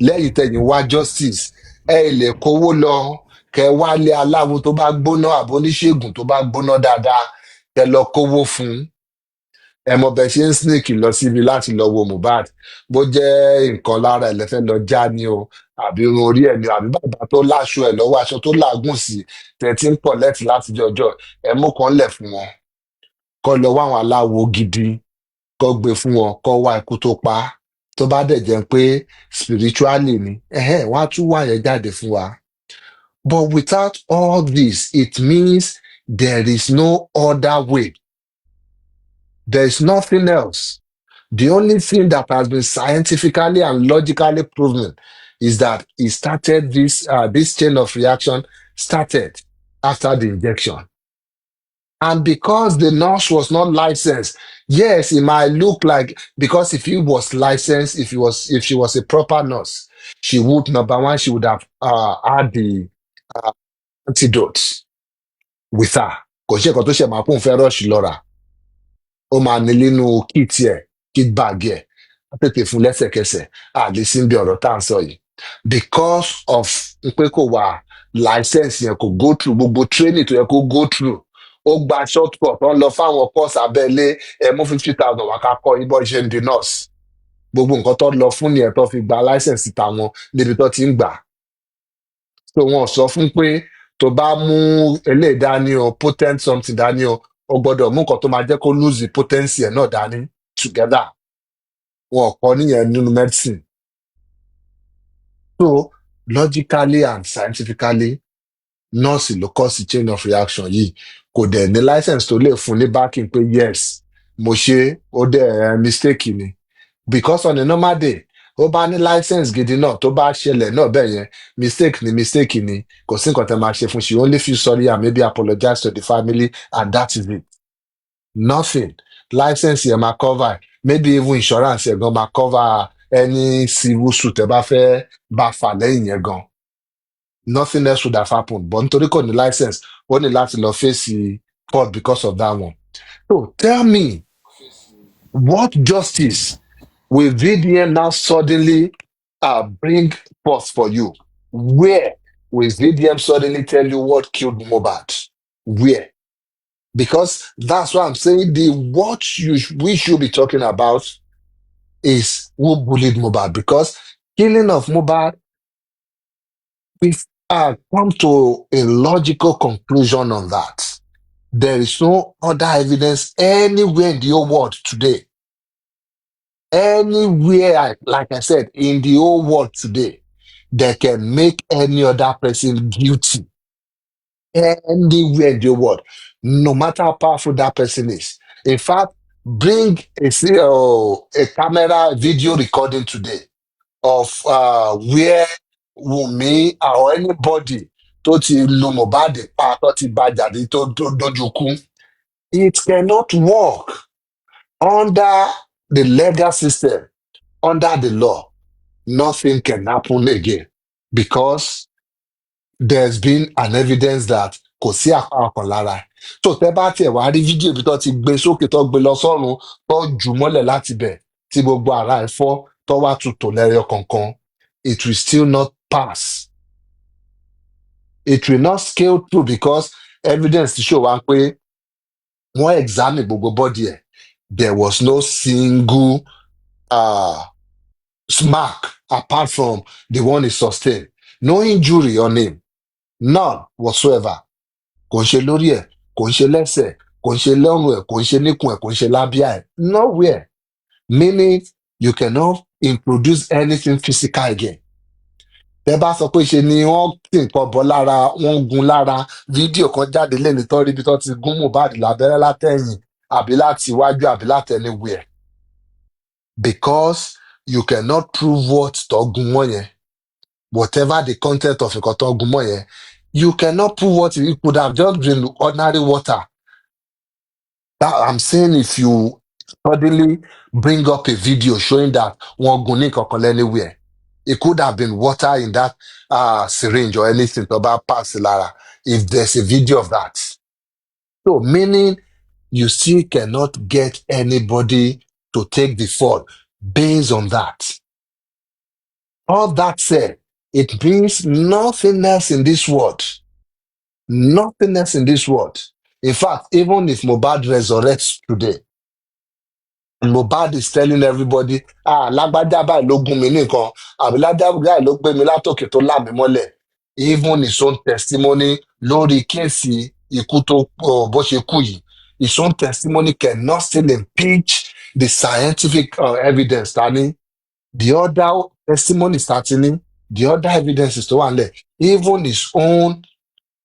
lẹ́yìn tẹ̀yìn wá justice. Ẹ lè kówó lọ kẹ wálé aláwo tó bá gbóná àbó oníṣègùn tó bá gbóná dáadáa kẹ lọ kówó fún un. Ẹ mọ bẹ ṣe ń sneak lọ síbi láti lọ wo mohbad bó jẹ́ nǹkan lára ẹ̀ lẹ́fẹ́ lọ já ni o àbí irun orí ẹ̀ ni àbí bàbá tó láṣọ ẹ̀ lọ́wọ́ aṣọ tó làágùn sí tẹ̀tí ń pọ̀ lẹ́tì láti jọjọ́ ẹ mú kan lẹ̀ fún wọn kọ́ lọ wá àwọn aláwo gidi kọ́ gbé fún wọn kọ́ wá ikú tó pa á tó bá dẹ̀ jẹ́ pé spiritually ni wọ́n á tún wá yẹn jáde fún wa. But without all this it means there is no other way. There is nothing else. The only thing that has been scientifically and logically proven is that it started this chain of reaction started after the injection. And because the nurse was not licensed, yes, it might look like, because if he was licensed, if she was a proper nurse, she would, number one, she would have had the antidote with her. Kò ṣe nǹkan tó ṣe máa kún fẹ́ rush lọ́ra. Ó máa ní nínú kit bag ẹ̀ á tètè fún lẹ́sẹ̀kẹsẹ̀ àlè sí bí ọ̀rọ̀ tá à ń sọ yìí. Because of pé kò wà license yẹn kò go through gbogbo training tó yẹ kó go through ó gba short cut wọ́n lọ fáwọn course abẹ́lé ẹ mú 50,000 wá ká kọ́ yín bọ́ ṣe ń di nurse gbogbo nǹkan tó lọ fún nìyẹn tó fi gba license tàwọn níbi tó ti ń gbà so wọn sọ fún pé tó bá mú eléyìí dání o potent something dání o gbọ́dọ̀ mú nǹkan tó máa jẹ́ kó lose the potency ẹ̀ náà dání together wọn kọ́ nìyẹn nínú medicine so logically and scientifically nọ́ọ̀sì ló cause chain of reaction yìí kò dẹ̀ ní license tó lè fún ní backing pé yes mo ṣe ó dẹ̀ mistake ni because on a normal day ó bá ní license gidi náà tó bá ṣẹlẹ̀ náà bẹ́ẹ̀ yẹn mistake ni kò sí nǹkan tẹ́ máa ṣe fún she only feel sorry and maybe apologize to the family and that is it nothing license yẹn máa cover maybe even insurance yẹn gan máa cover any civil suit ẹ bá fẹ́ bá fà lẹ́yìn yẹn gan nothing else would have happened but nítorí kò ní license ó ní láti lọ face court because of that one so tell me what justice will VDM now suddenly bring forth for you? Where will VDM suddenly tell you what killed Mohbad? Where? Because that's why I'm saying we should be talking about is who bullied Mohbad. Because killing of Mohbad, we've come to a logical conclusion on that. There is no other evidence anywhere in the whole world today anywhere, like I said, in the whole world today, that can make any other person guilty. Anywhere in the world, no matter how powerful that person is. In fact, bring a camera video recording today of where Wunmi or anybody tó ti lu Mohbad pa tó ti bá jáde tó dojú kú. It cannot work under the legal system, under the law. Nothing can happen again because there's been an evidence that kò sí àpapọ̀ lára ẹ̀. tó tẹ́ bá tiẹ̀ wá rí fídíò bí tó ti gbé sókè tó gbé lọ sọ́run tó jù mọ́lẹ̀ láti bẹ̀ tí gbogbo ara ẹ̀ fọ́ tó wá tutù lẹ́yọ kọ̀ọ̀kan it will still not pass. It will not scale through because evidence ti show wá pé wọ́n examine gbogbo body ẹ̀. There was no single mark apart from the one he sustained. No injury on him. None whatsoever. Kò ń ṣe lórí ẹ̀, kò ń ṣe lẹ́sẹ̀, kò ń ṣe lọ́rùn ẹ̀, kò ń ṣe níkùn ẹ̀, kò ń ṣe lábíà ẹ̀. Nowhere. Meaning you cannot introduce anything physical again. Tẹ́ bá sọ pé ṣe ni wọ́n tì nǹkan bọ́ lára, wọ́n gun lára, fídíò kan jáde lẹ́ni tó rí ibi tó ti gún Mohbad lábẹ́rẹ́ látẹ̀yìn àbí láti iwájú àbí láti anywhere. Because you cannot prove what tó gun mọ́ yẹn. Whatever the content of nǹkan tó gun mọ́ yẹn, you cannot prove what it could have just been ordinary water. That I'm saying if you suddenly bring up a video showing that wọ́n gun ní kankan anywhere, it could have been water in that syringe or anything tó bá pass lára if there's a video of that. So meaning you still cannot get anybody to take the fall based on that. All that said, it means nothing else in this world. Nothing else in this world. In fact, even if Mohbad resurrects today, and Mohbad is telling everybody, lágbájá báyìí ló gún mi ní nǹkan, àbí lágbájá báyìí ló gbé mi látòkè tó là mí mọ́lẹ̀. Even his own testimony lórí kéèsì ikú tó bó ṣe kú yìí, his own testimony cannot still impeach the scientific evidence tani. The other testimonies tani, the other evidences tó wà nílẹ̀, even his own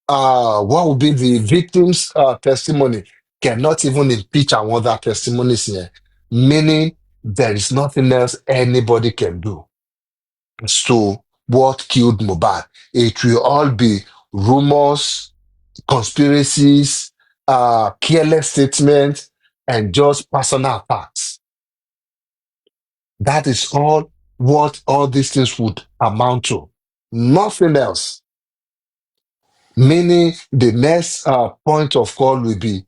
what would be the victim's testimony cannot even impeach our other testimonies here, meaning there is nothing else anybody can do. So what killed Mohbad? It will all be rumors, conspiracies, careless statements, and just personal attacks. That is all what all these things would amount to. Nothing else. Meaning the next point of call will be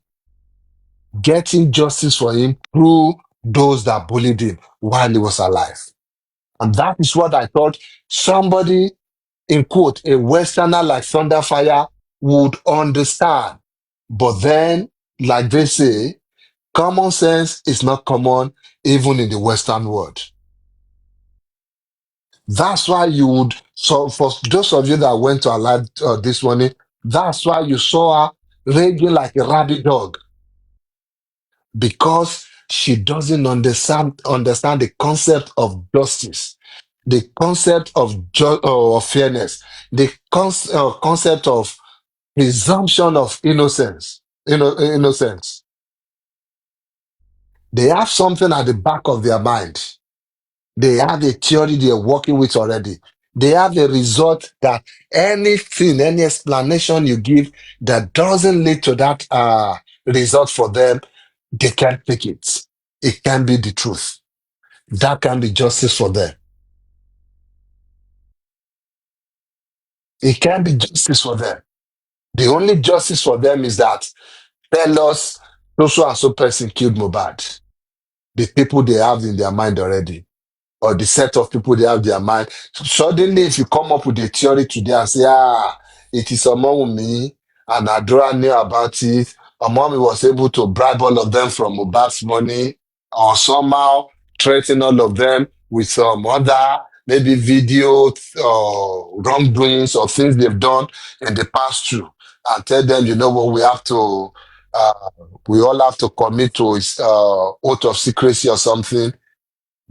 getting justice for him through those that bullied him while he was alive. And that is what I thought somebody, in quote, a Westerner like Thunderfire would understand. But then, like they say, common sense is not common even in the Western world. That's why you would, so for those of you that went to our live this morning, that's why you saw her raging like a rabid dog, because she doesn't understand the concept of justice, the concept of fairness, the concept of presumption of innocence. Innocence. They have something at the back of their mind. They have a theory they're working with already. They have a result that anything, any explanation you give that doesn't lead to that result for them, they can't take it. It can be the truth. That can be justice for them. It can be justice for them. The only justice for them is that tell us so and so person killed Mohbad. The people they have in their mind already, or the set of people they have in their mind. Suddenly, if you come up with a theory today and say, it is among me, and Adora knew about it, Among me was able to bribe all of them from Mohbad's money, or somehow threaten all of them with some other, maybe video or wrongdoings or things they've done in the past too, and tell them, you know what, uh, we all have to commit to oath of secrecy or something.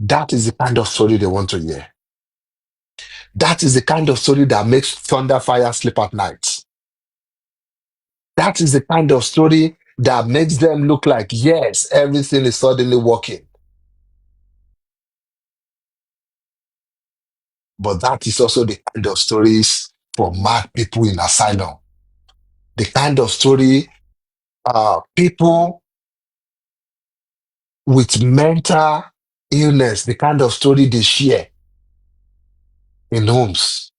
That is the kind of story they want to hear. That is the kind of story that makes thunder fire sleep at night. That is the kind of story that makes them look like, yes, everything is suddenly working. But that is also the kind of stories for mad people in asylum. The kind of story people with mental illness, the kind of story they share in homes.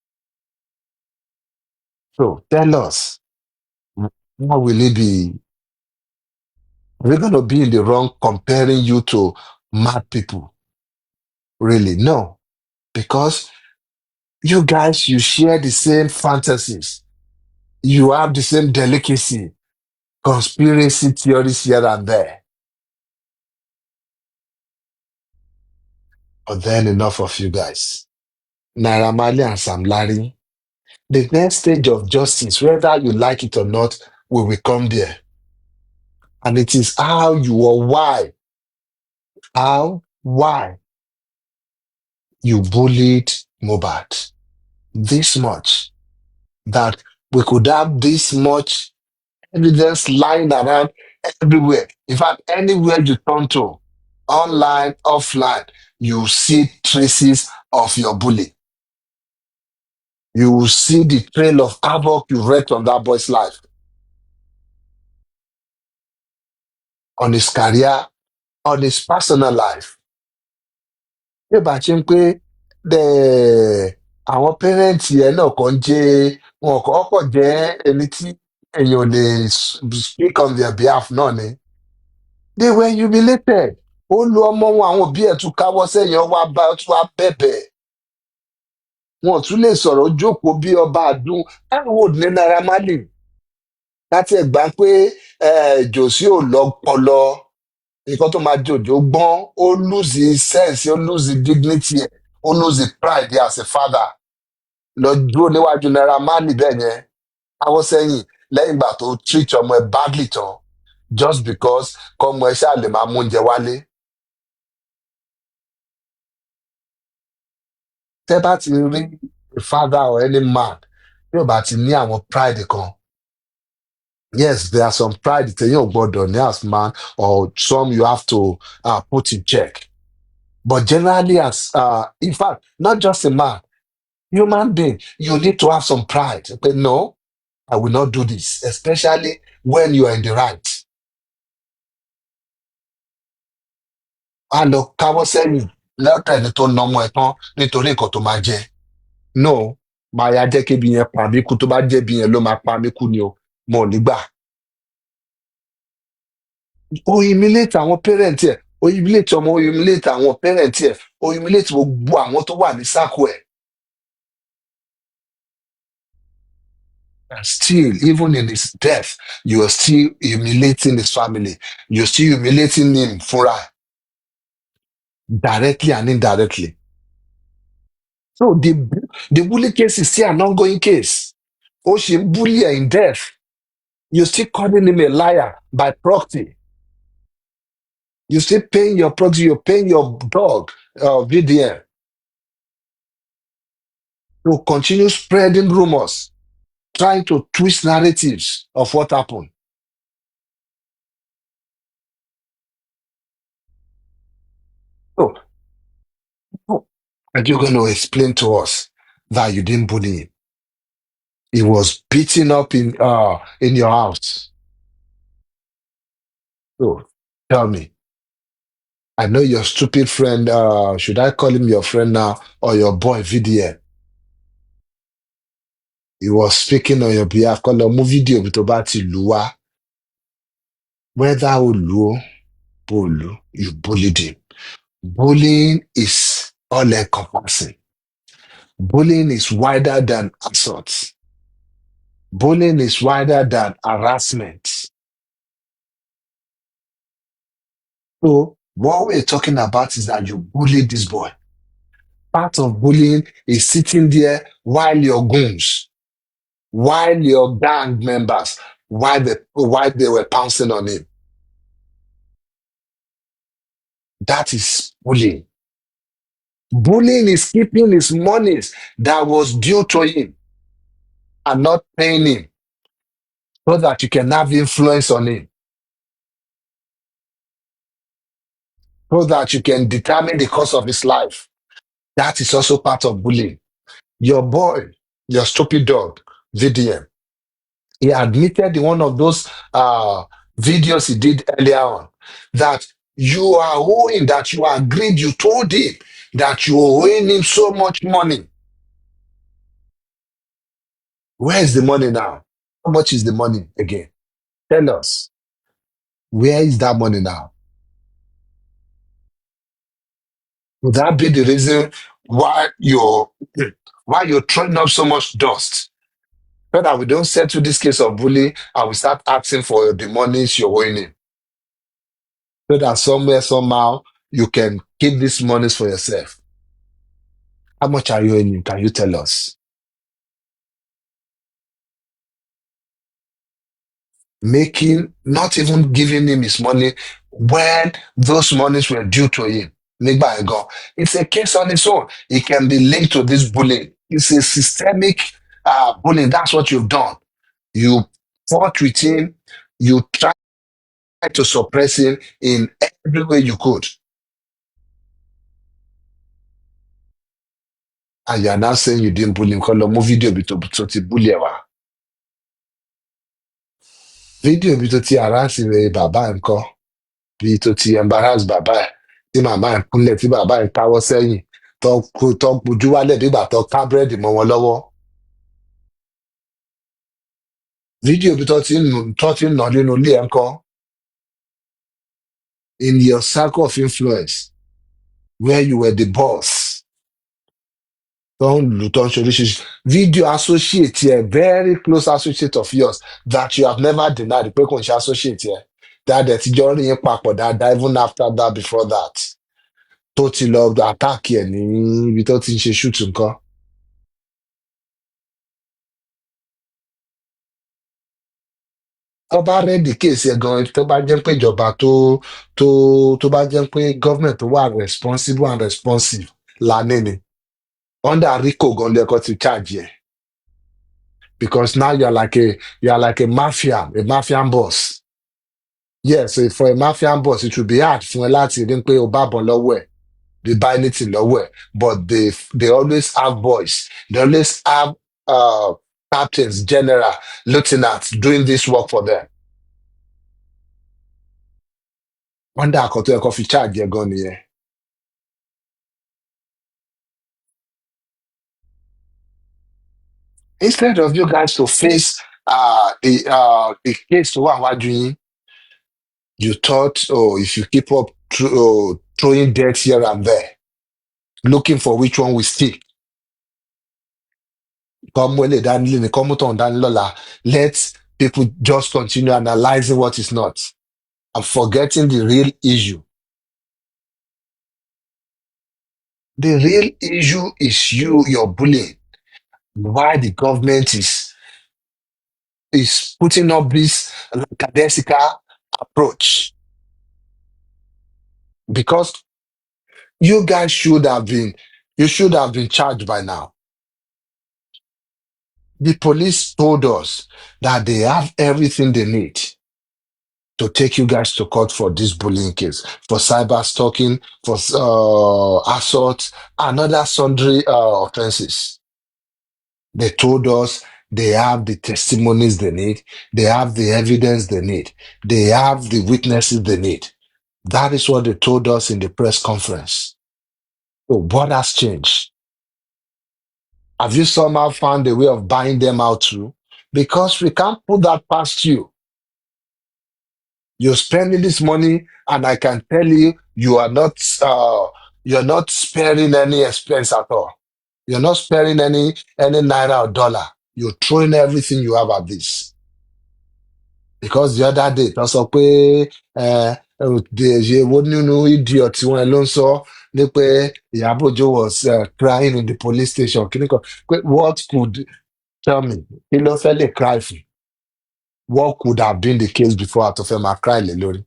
So tell us, how will it be? We're going to be in the wrong comparing you to mad people. Really, no. Because you guys, you share the same fantasies. You have the same delicacy, conspiracy theories here and there. But then enough of you guys. Naira Marley and Sam Larry, the next stage of justice, whether you like it or not, we will come there. And it is how why you bullied Mohbad this much, that we could have this much evidence lying around everywhere. In fact, anywhere you turn to, online, offline, you see traces of your bully. You will see the trail of havoc you wreaked on that boy's life, on his career, on his personal life. Bí ó bá ṣe ń pé àwọn pẹ́rẹ́ǹtì ẹ̀ náà kàn jẹ́ wọn kàn jẹ́ ẹni tí èèyàn lè speak on their behalf náà ni. They were humiliated. Ó lu ọmọ wọn, àwọn òbí ẹ̀ tún káwọ́ sẹ́yìn wá bẹ̀bẹ̀. Wọn ò tún lè sọ̀rọ̀ jókòó bí ọba àdún. Báwo ní Naira Marley láti ẹ̀gbá pé jòsí ò lọ́pọlọ, nǹkan tó máa jòjò gbọ́n, ó lose sense, ó lose dignity ẹ̀, ó lose pride as a father. Lọ dúró níwájú Naira Marley bẹ́ẹ̀ yẹn, káwọ́ sẹ́yìn lẹ́yìn ìgbà tó treat ọmọ ẹ̀ badly tán, just because kọ́mọ ẹ̀ ṣáà lè máa mú oúnjẹ wálé. Tẹ́ bá ti rí a father or any man tí ò bá ti ní àwọn pride kan, yes, there are some pride téèyàn ò gbọ́dọ̀ ní as man, or some you have to put in check. But generally, as in fact, not just a man, human being, you need to have some pride. But no, I will not do this, especially when you are in the right. And káwọ́ sẹ́yìn lọ́tọ̀ ẹni tó nà ọmọ ẹ̀ tán nítorí nǹkan tó máa jẹ. No, máa ya jẹ́ kébi yẹn pa mí kú, tó bá jẹ́ bí yẹn ló máa pa mí kú ni o, mo ò ní gbà. Ó humiliate àwọn parent ẹ̀, ó humiliate ọmọ, ó humiliate àwọn parent ẹ̀, ó humiliate gbogbo àwọn tó wà ní sáàkù ẹ̀. And still, even in his death, you are still humiliating his family. You're still humiliating him directly and indirectly. So the bully case is still an ongoing case. Ocean bully in death. You're still calling him a liar by proxy. You're still paying your proxy, you're paying your dog, VDM, to continue spreading rumors, trying to twist narratives of what happened. So, how are you going to explain to us that you didn't bully him? He was beaten up in your house. So, tell me. I know your stupid friend, should I call him your friend now or your boy VDM? He was speaking on your behalf. Call him video to bati luwa. Whether ulu, bolu, you bullied him. Bullying is all encompassing. Bullying is wider than assault. Bullying is wider than harassment. So, what we're talking about is that you bullied this boy. Part of bullying is sitting there while your goons, while your gang members, while they were pouncing on him. That is bullying. Bullying is keeping his monies that was due to him and not paying him so that you can have influence on him, so that you can determine the course of his life. That is also part of bullying. Your boy, your stupid dog, VDM, he admitted in one of those videos he did earlier on that you are owing, that you agreed, you told him that you are owing him so much money. Where is the money now? How much is the money again? Tell us. Where is that money now? Would that be the reason why you're throwing up so much dust? So that we don't settle this case of bullying and we start asking for the monies you're owing him. So that somewhere, somehow, you can keep these monies for yourself. How much are you owing him? Can you tell us? Not even giving him his money when those monies were due to him. Nígbà yẹn gan. It's a case on its own. It can be linked to this bullying. It's a systemic bullying. That's what you've done. You fought with him. You tried to suppress him in every way you could. And you are now saying you didn't bully him. Kọ́ lọ mú fídíò bí tó ti bully ẹ wá. Fídíò bí tó ti harass bàbá ẹ̀ ńkọ́? Bí tó ti embarrass bàbá ẹ̀, tí màmá ẹ̀ kúnlẹ̀, tí bàbá ẹ̀ káwọ́ sẹ́yìn, tó ń pojú wálẹ̀ nígbà tó ká búrẹ́dì mọ́ wọn lọ́wọ́. Fídíò bí tó ti ń nà nínú ilé ẹ̀ ńkọ́? In your circle of influence, where you were the boss. Tó ń lù tó ń ṣe oríṣiríṣi. Fídíò associate ẹ̀, very close associate of yours that you have never denied pé kò ń ṣe associate ẹ̀. That ẹ̀ ti jọ rí yín papọ̀ dáadáa even after that, before that. Tó ti lọ attack ẹ̀ ní ibi tó ti ń ṣe shoot nǹkan. Tó bá rẹ́dì kéèsì ẹ̀ gan, tó bá jẹ́ pé ìjọba tó bá jẹ́ pé government tó wà responsible and responsive lánàá ni. Under RICO gan lẹ́kọ̀ọ́ ti charge ẹ̀. Because now you are like a mafian boss. Yes, so for a mafian boss, it will be hard fún ẹ láti rí pé o bá bọ̀ lọ́wọ́ ẹ̀, they buy anything lọ́wọ́ ẹ̀, but they always have boys. They always have captains, general, lieutenants doing this work for them. Under àkọ́tọ́ ẹ̀kọ́ fi charge ẹ̀ gan nìyẹn. Instead of you guys to face the case to wà wájú yín, you thought, oh, if you keep up throwing dirt here and there, looking for which one will stick, Kọ́ mú eléyìí dání lénìí, kọ́ mú tọ̀hún dání lọ́la. Let people just continue analyzing what is not and forgetting the real issue. The real issue is you're bullying. Why the government is putting up this lackadaisical approach. Because you guys should have been charged by now. The police told us that they have everything they need to take you guys to court for this bullying case, for cyber stalking, for assault, and other sundry offenses. They told us they have the testimonies they need, they have the evidence they need, they have the witnesses they need. That is what they told us in the press conference. So what has changed? Have you somehow found a way of buying them out too? Because we can't put that past you. You're spending this money, and I can tell you, you're not sparing any expense at all. You're not sparing any naira or dollar. You're throwing everything you have at this. Because the other day, tó sọ pé wo nínú idiot tí wọ́n ló ń sọ ní pé Ìyábọ̀ Òjó was crying in the police station. What could tell me? Kí ló fẹ́ lè cry fún? What could have been the case before àtọ́fẹ́ máa cry lé lórí?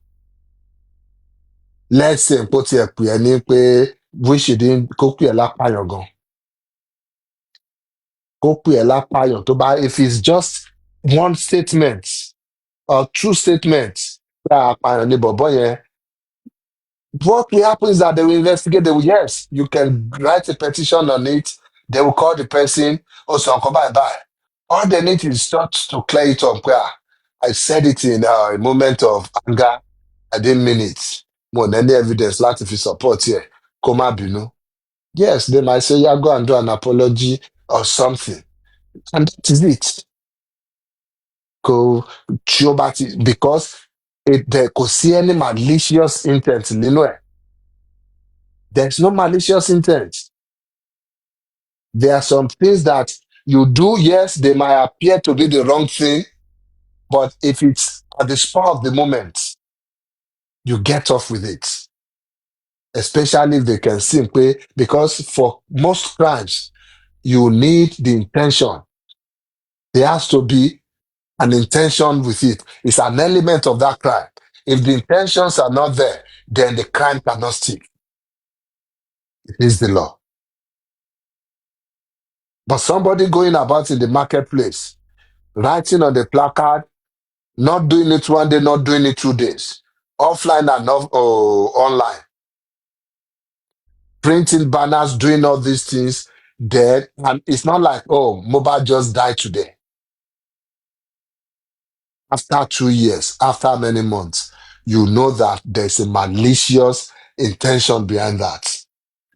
Let's say kó tiẹ̀ pè ẹ́ ní pé wíṣìdí kó pè ẹ́ lápáyàn gan. Kó pè ẹ́ lápáyàn tó bá, if it's just one statement or two statements, apáyàn ni bọ̀bọ́ yẹn. What will happen is that they will investigate. They will, yes, you can write a petition on it. They will call the person. Also, come bye. All they need is just to clear it up. I said it in a moment of anger. I didn't mean it. More than any evidence, lot of support here. Koma binu. Yes, they might say, yeah, go and do an apology or something. And that is it. Go, because there could see any malicious intent nínú. There's no malicious intent. There are some things that you do, yes, they might appear to be the wrong thing, but if it's at the spur of the moment, you get off with it. Especially if they can simply, because for most crimes, you need the intention. There has to be an intention with it. It's an element of that crime. If the intentions are not there, then the crime cannot stick. It is the law. But somebody going about in the marketplace, writing on the placard, not doing it one day, not doing it 2 days, offline and online, printing banners, doing all these things, then, and it's not like, oh, mohbad just died today. After 2 years, after many months, you know that there's a malicious intention behind that.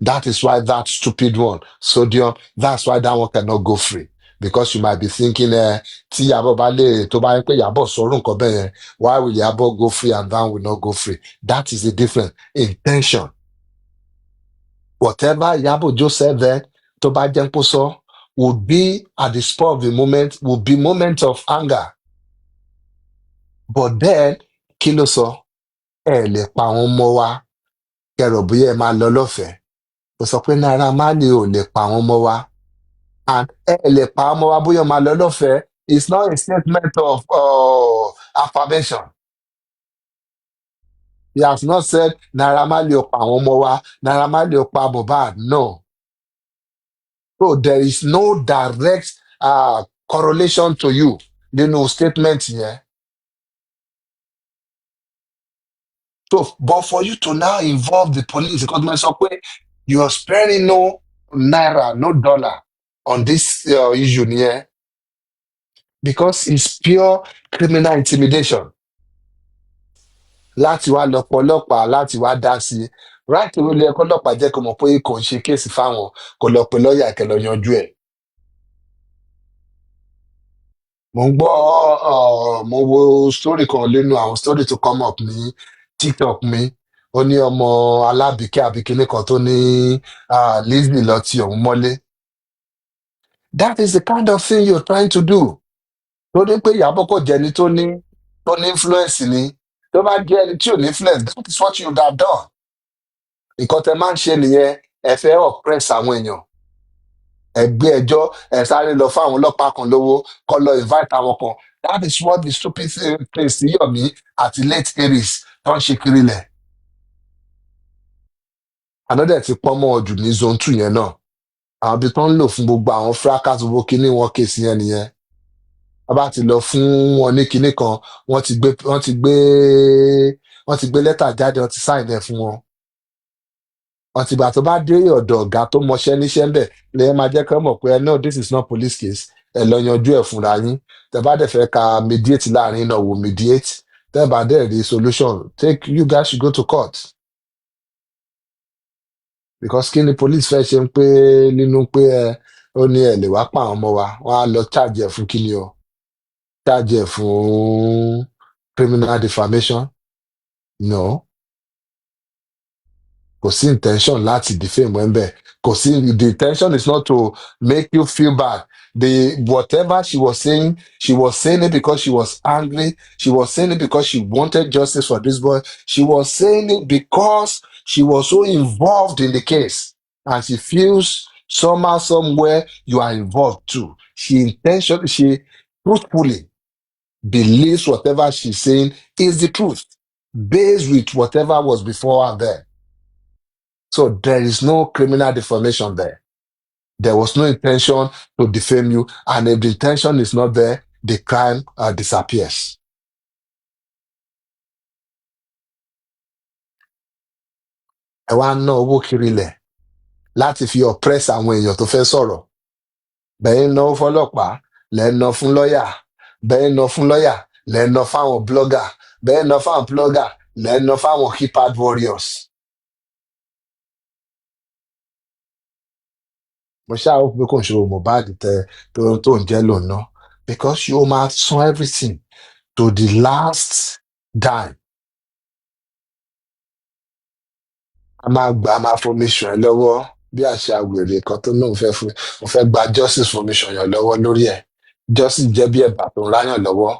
That is why that stupid one, sodium, that's why that one cannot go free. Because you might be thinking, tí Ìyábọ̀ bá lè, tó bá yẹ pé Ìyábọ̀ sọ̀rọ̀ nǹkan bẹ́ẹ̀ yẹn, why will Ìyábọ̀ go free and that will not go free? That is the different intention. Whatever Ìyábọ̀ Òjó said there, tó bá jẹ́ pé ó sọ, would be at the spur of the moment, would be moment of anger. But then, kí ló sọ? Ẹ lè pa àwọn ọmọ wa, kẹrò bóyá ẹ máa lọ lọ́fẹ̀ẹ́. Ó sọ pé Naira Marley ò lè pa àwọn ọmọ wa. And ẹ lè pa ọmọ wa bóyá máa lọ lọ́fẹ̀ẹ́. It's not a statement of affirmation. He has not said Naira Marley ò pa àwọn ọmọ wa, Naira Marley ò pa Mohbad. No. So there is no direct correlation to you nínú statement yẹn. So, but for you to now involve the police, because my sọ pé you are sparing no naira, no dollar on this issue nìyẹn, because it's pure criminal intimidation. Láti wá lọ pọlọ́pàá, láti wá dá sí i. Right away ló yẹ kó ọlọ́pàá jẹ́ kó mọ̀ pé kò ń ṣe kéèsì fáwọn, kó lọ pe lọ́ọ̀yà kẹ́ lọ yanjú ẹ̀. Mo ń gbọ́ mo wo story kan nínú àwọn story to come up ní TikTok mi. Ó ní ọmọ alábìkẹ́ àbíkíní kan tó ní Lizzy lọ ti òun mọ́lé. That is the kind of thing you're trying to do. Tó ní pé Ìyábọ̀ kò jẹ́ ẹni tó ní influence ni. Tó bá jẹ́ ẹni tí ò ní influence, that is what you would have done. Nǹkan tẹ máa ń ṣe nìyẹn, ẹ fẹ́ oppress àwọn èèyàn. Ẹ gbé ẹjọ́, ẹ sáré lọ fún àwọn ọlọ́pàá kan lówó, kọ́ lọ invite àwọn kan. That is what the stupid things tí Yomi àti late Aries tó ń ṣe kiri lẹ̀. Another ti pọ́n mọ́ ọdún ní zone 2 yẹn náà. Àwọn ibi tó ń lò fún gbogbo àwọn fracas gbogbo kíní wọn kéèsì yẹn nìyẹn. Wọ́n bá ti lọ fún wọn ní kinní kan, wọ́n ti gbé lẹ́tà jáde, wọ́n ti sign ẹ̀ fún wọn. Ọ̀tìgbà tó bá dé ọ̀dọ̀ ọ̀gá tó mọṣẹ́ níṣẹ́ ń bẹ̀ lẹ́yìn máa jẹ́ kí wọ́n mọ̀ pé no, this is not police case, ẹ lọ yanjú ẹ̀ fúnra yín. Tẹ́ bá dẹ̀ fẹ́ ka mediate láàrin náà wò mediate. Tẹ́ bá dẹ̀ rí solution, you guys should go to court. Because kí ni police fẹ́ ṣe ń pé nínú pé ó ní ẹ̀ lè wá pa àwọn ọmọ wa, wọ́n á lọ charge ẹ̀ fún kí ni o? Charge ẹ̀ fún criminal defamation? No. Kò sí intention láti defame ẹ̀ ń bẹ̀. The intention is not to make you feel bad. Whatever she was saying it because she was angry. She was saying it because she wanted justice for this boy. She was saying it because she was so involved in the case. And she feels somehow, somewhere, you are involved too. She truthfully believes whatever she's saying is the truth, based with whatever was before her there. So there is no criminal defamation there. There was no intention to defame you, and if the intention is not there, the crime disappears. Ẹ wá ná owó kiri lẹ̀ láti fi oppress àwọn èèyàn tó fẹ́ sọ̀rọ̀. Bẹ́ẹ̀ ń ná fọlọ́pàá, lẹ́ ń ná fún lọ́ọ̀yà. Bẹ́ẹ̀ ń ná fún lọ́ọ̀yà, lẹ́ ń ná fáwọn blogger. Bẹ́ẹ̀ ń ná fáwọn blogger, lẹ́ ń ná fáwọn keypad warriors. Mo ṣáà ó pé kò ń ṣe mohbad tó ń jẹ́ lòun náà, because you máa san everything to the last dime. A máa formation ẹ lọ́wọ́ bí àṣà wèrè kan tó náà mo fẹ́ gba justice formation yàn lọ́wọ́ lórí ẹ̀. Justice jẹ́ bí ẹ̀bà tó ń ráyàn lọ́wọ́.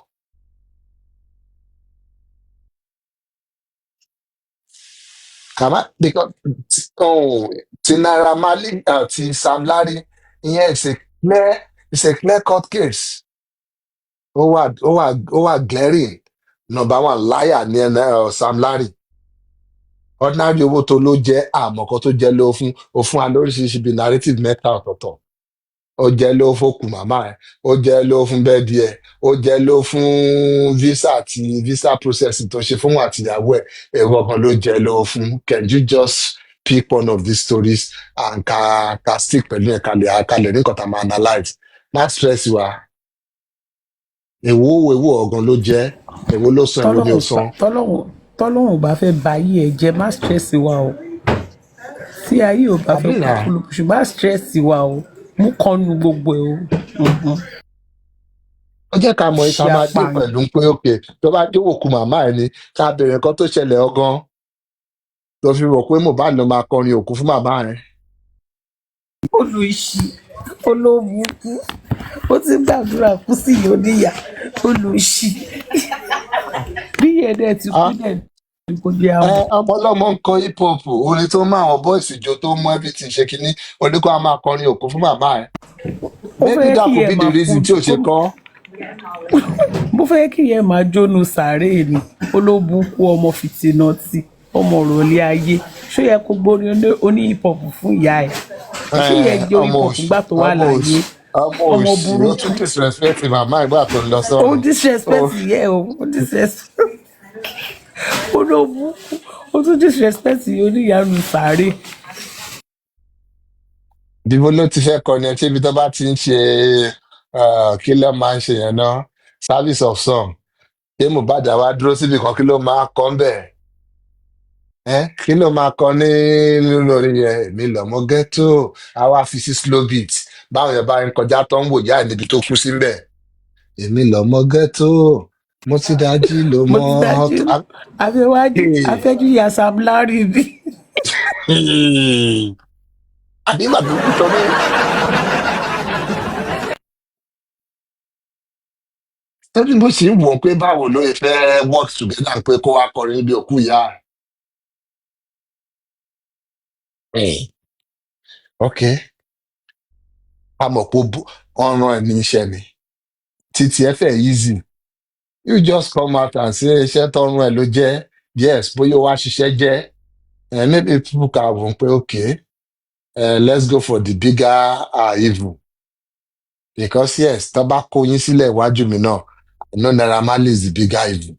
Because ti Naira Marley àti Sam Larry, ìyẹn it's a clear cut case. Ó wà glaring. Number one, liar ní Sam Larry. Ordinary owó tó ló jẹ́ àmọ̀kan tó jẹ́ lówó fún òfun alóríṣiríṣi bíi narrative mẹ́ta ọ̀tọ̀ọ̀tọ̀. Ó jẹ́ lówó fókù màmá ẹ̀, ó jẹ́ lówó fún bẹ́ẹ̀dì ẹ̀, ó jẹ́ lówó fún visa process tó ṣe fún àtìyàwó ẹ̀, èrò ọkàn ló jẹ́ lówó fún. Can you just pick one of these stories and ka stick pẹ̀lú ẹ̀ kalẹ̀ ní nǹkan tá a máa analyse? Má stress wa. Èwo ọ̀gàn ló jẹ́, èwo ló san, èwo ni ò san. Tọ́lọ́hun ò bá fẹ́ ba ayé ẹ jẹ́, má stress wa o. Tí ayé ò bá fẹ́ kúkúlùkù, má stress wa o. Mú kọ́nu gbogbo ẹ o. Ó jẹ́ ká mọ ìta máa dé pẹ̀lú pé òkè tó bá dé òkú màmá ẹ ni ká bẹ̀rẹ̀ nǹkan tó ṣẹlẹ̀ ọgán tó fi rò pé mohbad ló máa kọrin òkú fún màmá ẹ. Olùsí olóòbùkú ó ti gbàdúrà kú sí ìyá oníyà olùsí bí ẹ̀dẹ̀ ti kú dẹ̀ kò jẹ́ àwọn. Ọmọ ọlọ́mọ ń kọ hip hop, orin tó máa àwọn boys ìjọ tó mú everything ṣe kínní, oníkó a máa kọrin òkú fún màmá ẹ. Maybe that could be the reason tí ò ṣe kọ́. Mo fẹ́ kí ẹ máa jónu sàárè ni olóbùkú ọmọ fìtínọ́tì ọmọ òròlé ayé ṣó yẹ kó gbórí oní hip hop fún ìyá ẹ ṣó yẹ jẹ́ hip hop gbà tó wà láàyè ọmọ burúkú. Ó tún disrespect màmá ìgbà tó ń lọ sọ́run. Ó disrespect yẹ o ó disrespect olóbùkú ó tún disrespect oníyanu sàárè. Dìbò ló ti fẹ́ kọ ni ẹ tí ibi tó bá ti ń ṣe kí ló máa ń ṣe yẹn náà service of song ṣé mohbad wá dúró síbi kan kí ló máa kọ ń bẹ̀ kí ló máa kọ ní lórí yẹn èmi lọ́mọ ghetto àwa fi sí slow beat báwọn yẹn bá ń kọjá tó ń wò yá níbi tó kú sí bẹ̀ èmi lọ́mọ ghetto mo ti dájú ló mọ àfẹwájú àfẹjú ìyá Sam Larry bí. àbí bàbá òkú tọ́ ní. Ẹbí mo sì ń wò ó pé báwo ló ṣe fẹ́ work together pé kó wá kọrin níbi òkú ìyá ẹ̀. Ok, a mọ̀ pé ọ̀ràn ẹ̀ ní iṣẹ́ ni. Títí ẹ fẹ́ easy. You just come out and say iṣẹ́ tọrùn ẹ̀ ló jẹ́. Yes, bóyá ó wá ṣiṣẹ́ jẹ́. Maybe people can wò ó pé okay, let's go for the bigger evil. Because yes, tó bá kó yín sílẹ̀ iwájú mi náà, I know Naira Marley is the bigger evil.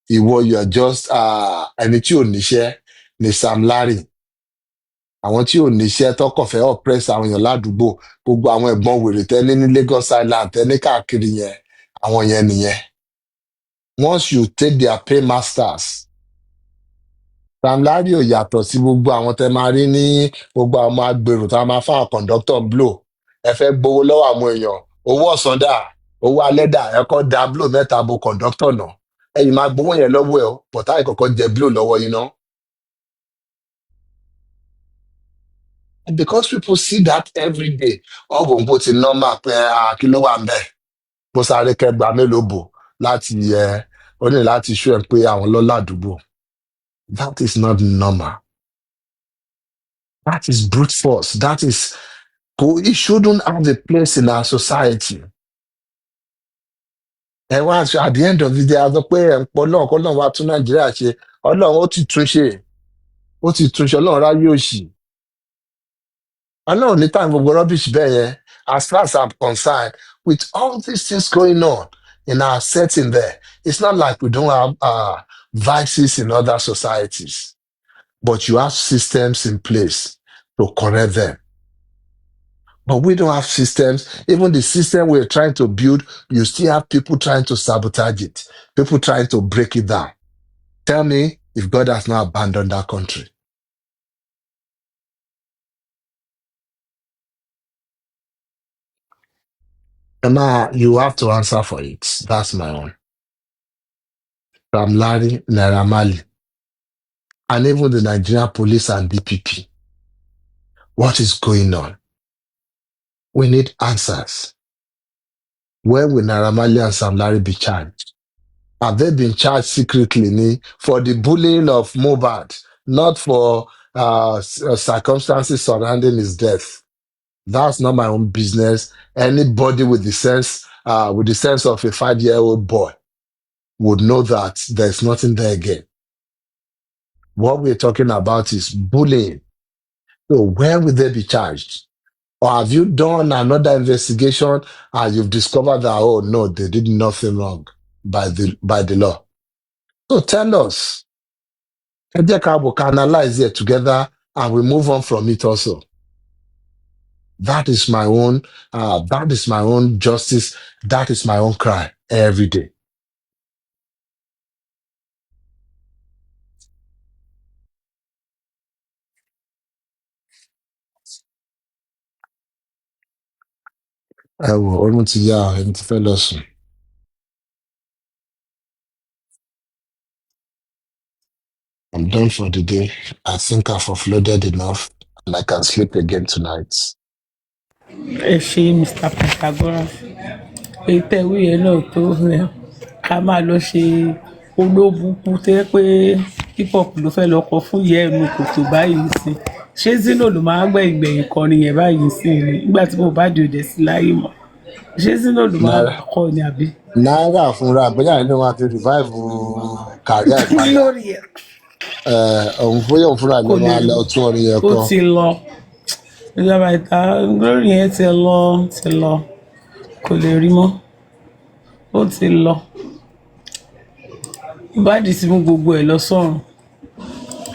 Ìwọ you are just ẹni tí ò níṣẹ́ ni Sam Larry. Àwọn tí ò níṣẹ́ tọkọ̀ fẹ́ oppress àwọn èèyàn ládùúgbò, gbogbo àwọn ẹ̀gbọ́n wèrè tẹ́lẹ̀ ní Lagos Island tẹ́lẹ̀ káàkiri yẹn, àwọn yẹn nìyẹn. Once you take their paymasters, Sam Larry ò yàtọ̀ sí gbogbo àwọn tẹ́ máa rí ní gbogbo àwọn agbèrò tá a máa fáwọn conductor blow. Ẹ fẹ́ gbowó lọ́wọ́ àwọn èèyàn, owó ọ̀sán dà, owó alẹ́ dà, ẹ kọ́ da blow mẹ́ta bo conductor náà. Ẹ̀yin máa gbowó yẹn lọ́wọ́ ẹ̀ ọ́, bọ̀tá ìkọ̀kọ́ jẹ blow lọ́wọ́ yín náà. And because people see that every day, ọ̀bùn bó ti nọ́mà pé kí ló wà ń bẹ̀. Bó sáré kẹgbàá mélòó bò láti ó ní láti ṣú ẹ̀ pé àwọn lọ́lá àdúgbò. That is not normal. That is brute force. That is, it shouldn't have a place in our society. Ẹ wá at the end of the day, a sọ pé ẹ̀ ń pọ̀ náà kọ́ náà wá tún Nàìjíríà ṣe. Ọlọ́run ó ti tún ṣe. Ó ti tún ṣe, Ọlọ́run ráyè òṣì. Ọlọ́run ní time gbogbo rubbish bẹ́ẹ̀ yẹn, as far as I'm concerned, with all these things going on in our setting there, it's not like we don't have vices in other societies. But you have systems in place to correct them. But we don't have systems. Even the system we're trying to build, you still have people trying to sabotage it, people trying to break it down. Tell me if God has not abandoned that country. And now you have to answer for it. That's my own. Sam Larry, Naira Marley, and even the Nigerian police and DPP. What is going on? We need answers. When will Naira Marley and Sam Larry be charged? Have they been charged secretly for the bullying of mohbad, not for circumstances surrounding his death? That's not my own business. Anybody with the sense of a 5-year-old boy would know that there's nothing there again. What we're talking about is bullying. So where will they be charged? Or have you done another investigation and you've discovered that, oh no, they did nothing wrong by the law? So tell us. We can analyze it together and we move on from it also. That is my own justice. That is my own cry every day. I'm done for the day. I think I've offloaded enough and I can sleep again tonight. Ẹ ṣe Mr. Pythagoras. Èyí tẹ̀wé yẹn náà tó rẹ̀. Ká máa lọ ṣe olóbùkú tẹ́ pé hip hop ló fẹ́ lọ kọ fún ìyá ẹnu kòtò báyìí sí. Ṣé Zino ló máa gbẹ̀yìn kọrin yẹn báyìí sí ni nígbà tí mo bá dòde sí láyé mọ́? Ṣé Zino ló máa kọ ni àbí? Náírà fúnra bóyá nínú wọn ti revive career ìpadà. Lórí ẹ̀. Òun fúnra ló máa lọ tún orin yẹn kọ. Ó ti lọ. Ìjọba ìta lórí yẹn ti lọ. Kò lè rí mọ́. Ó ti lọ. Báàdì sí mú gbogbo ẹ̀ lọ sọ́run.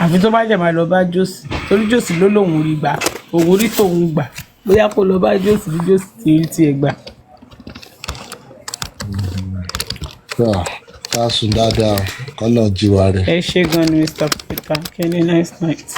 Àfi tó bá jẹ̀ máa lọ bá Jósì. Torí Jósì ló lòun rí gbà. Òun rí tòun gbà. Bóyá kó lọ bá Jósì bí Jósì ti rí tiẹ̀ gbà. Ká sùn dáadáa kọ́lọ̀ jí wa rẹ̀. Ẹ ṣé gan ni Mr. Peter. Kenny, nice night.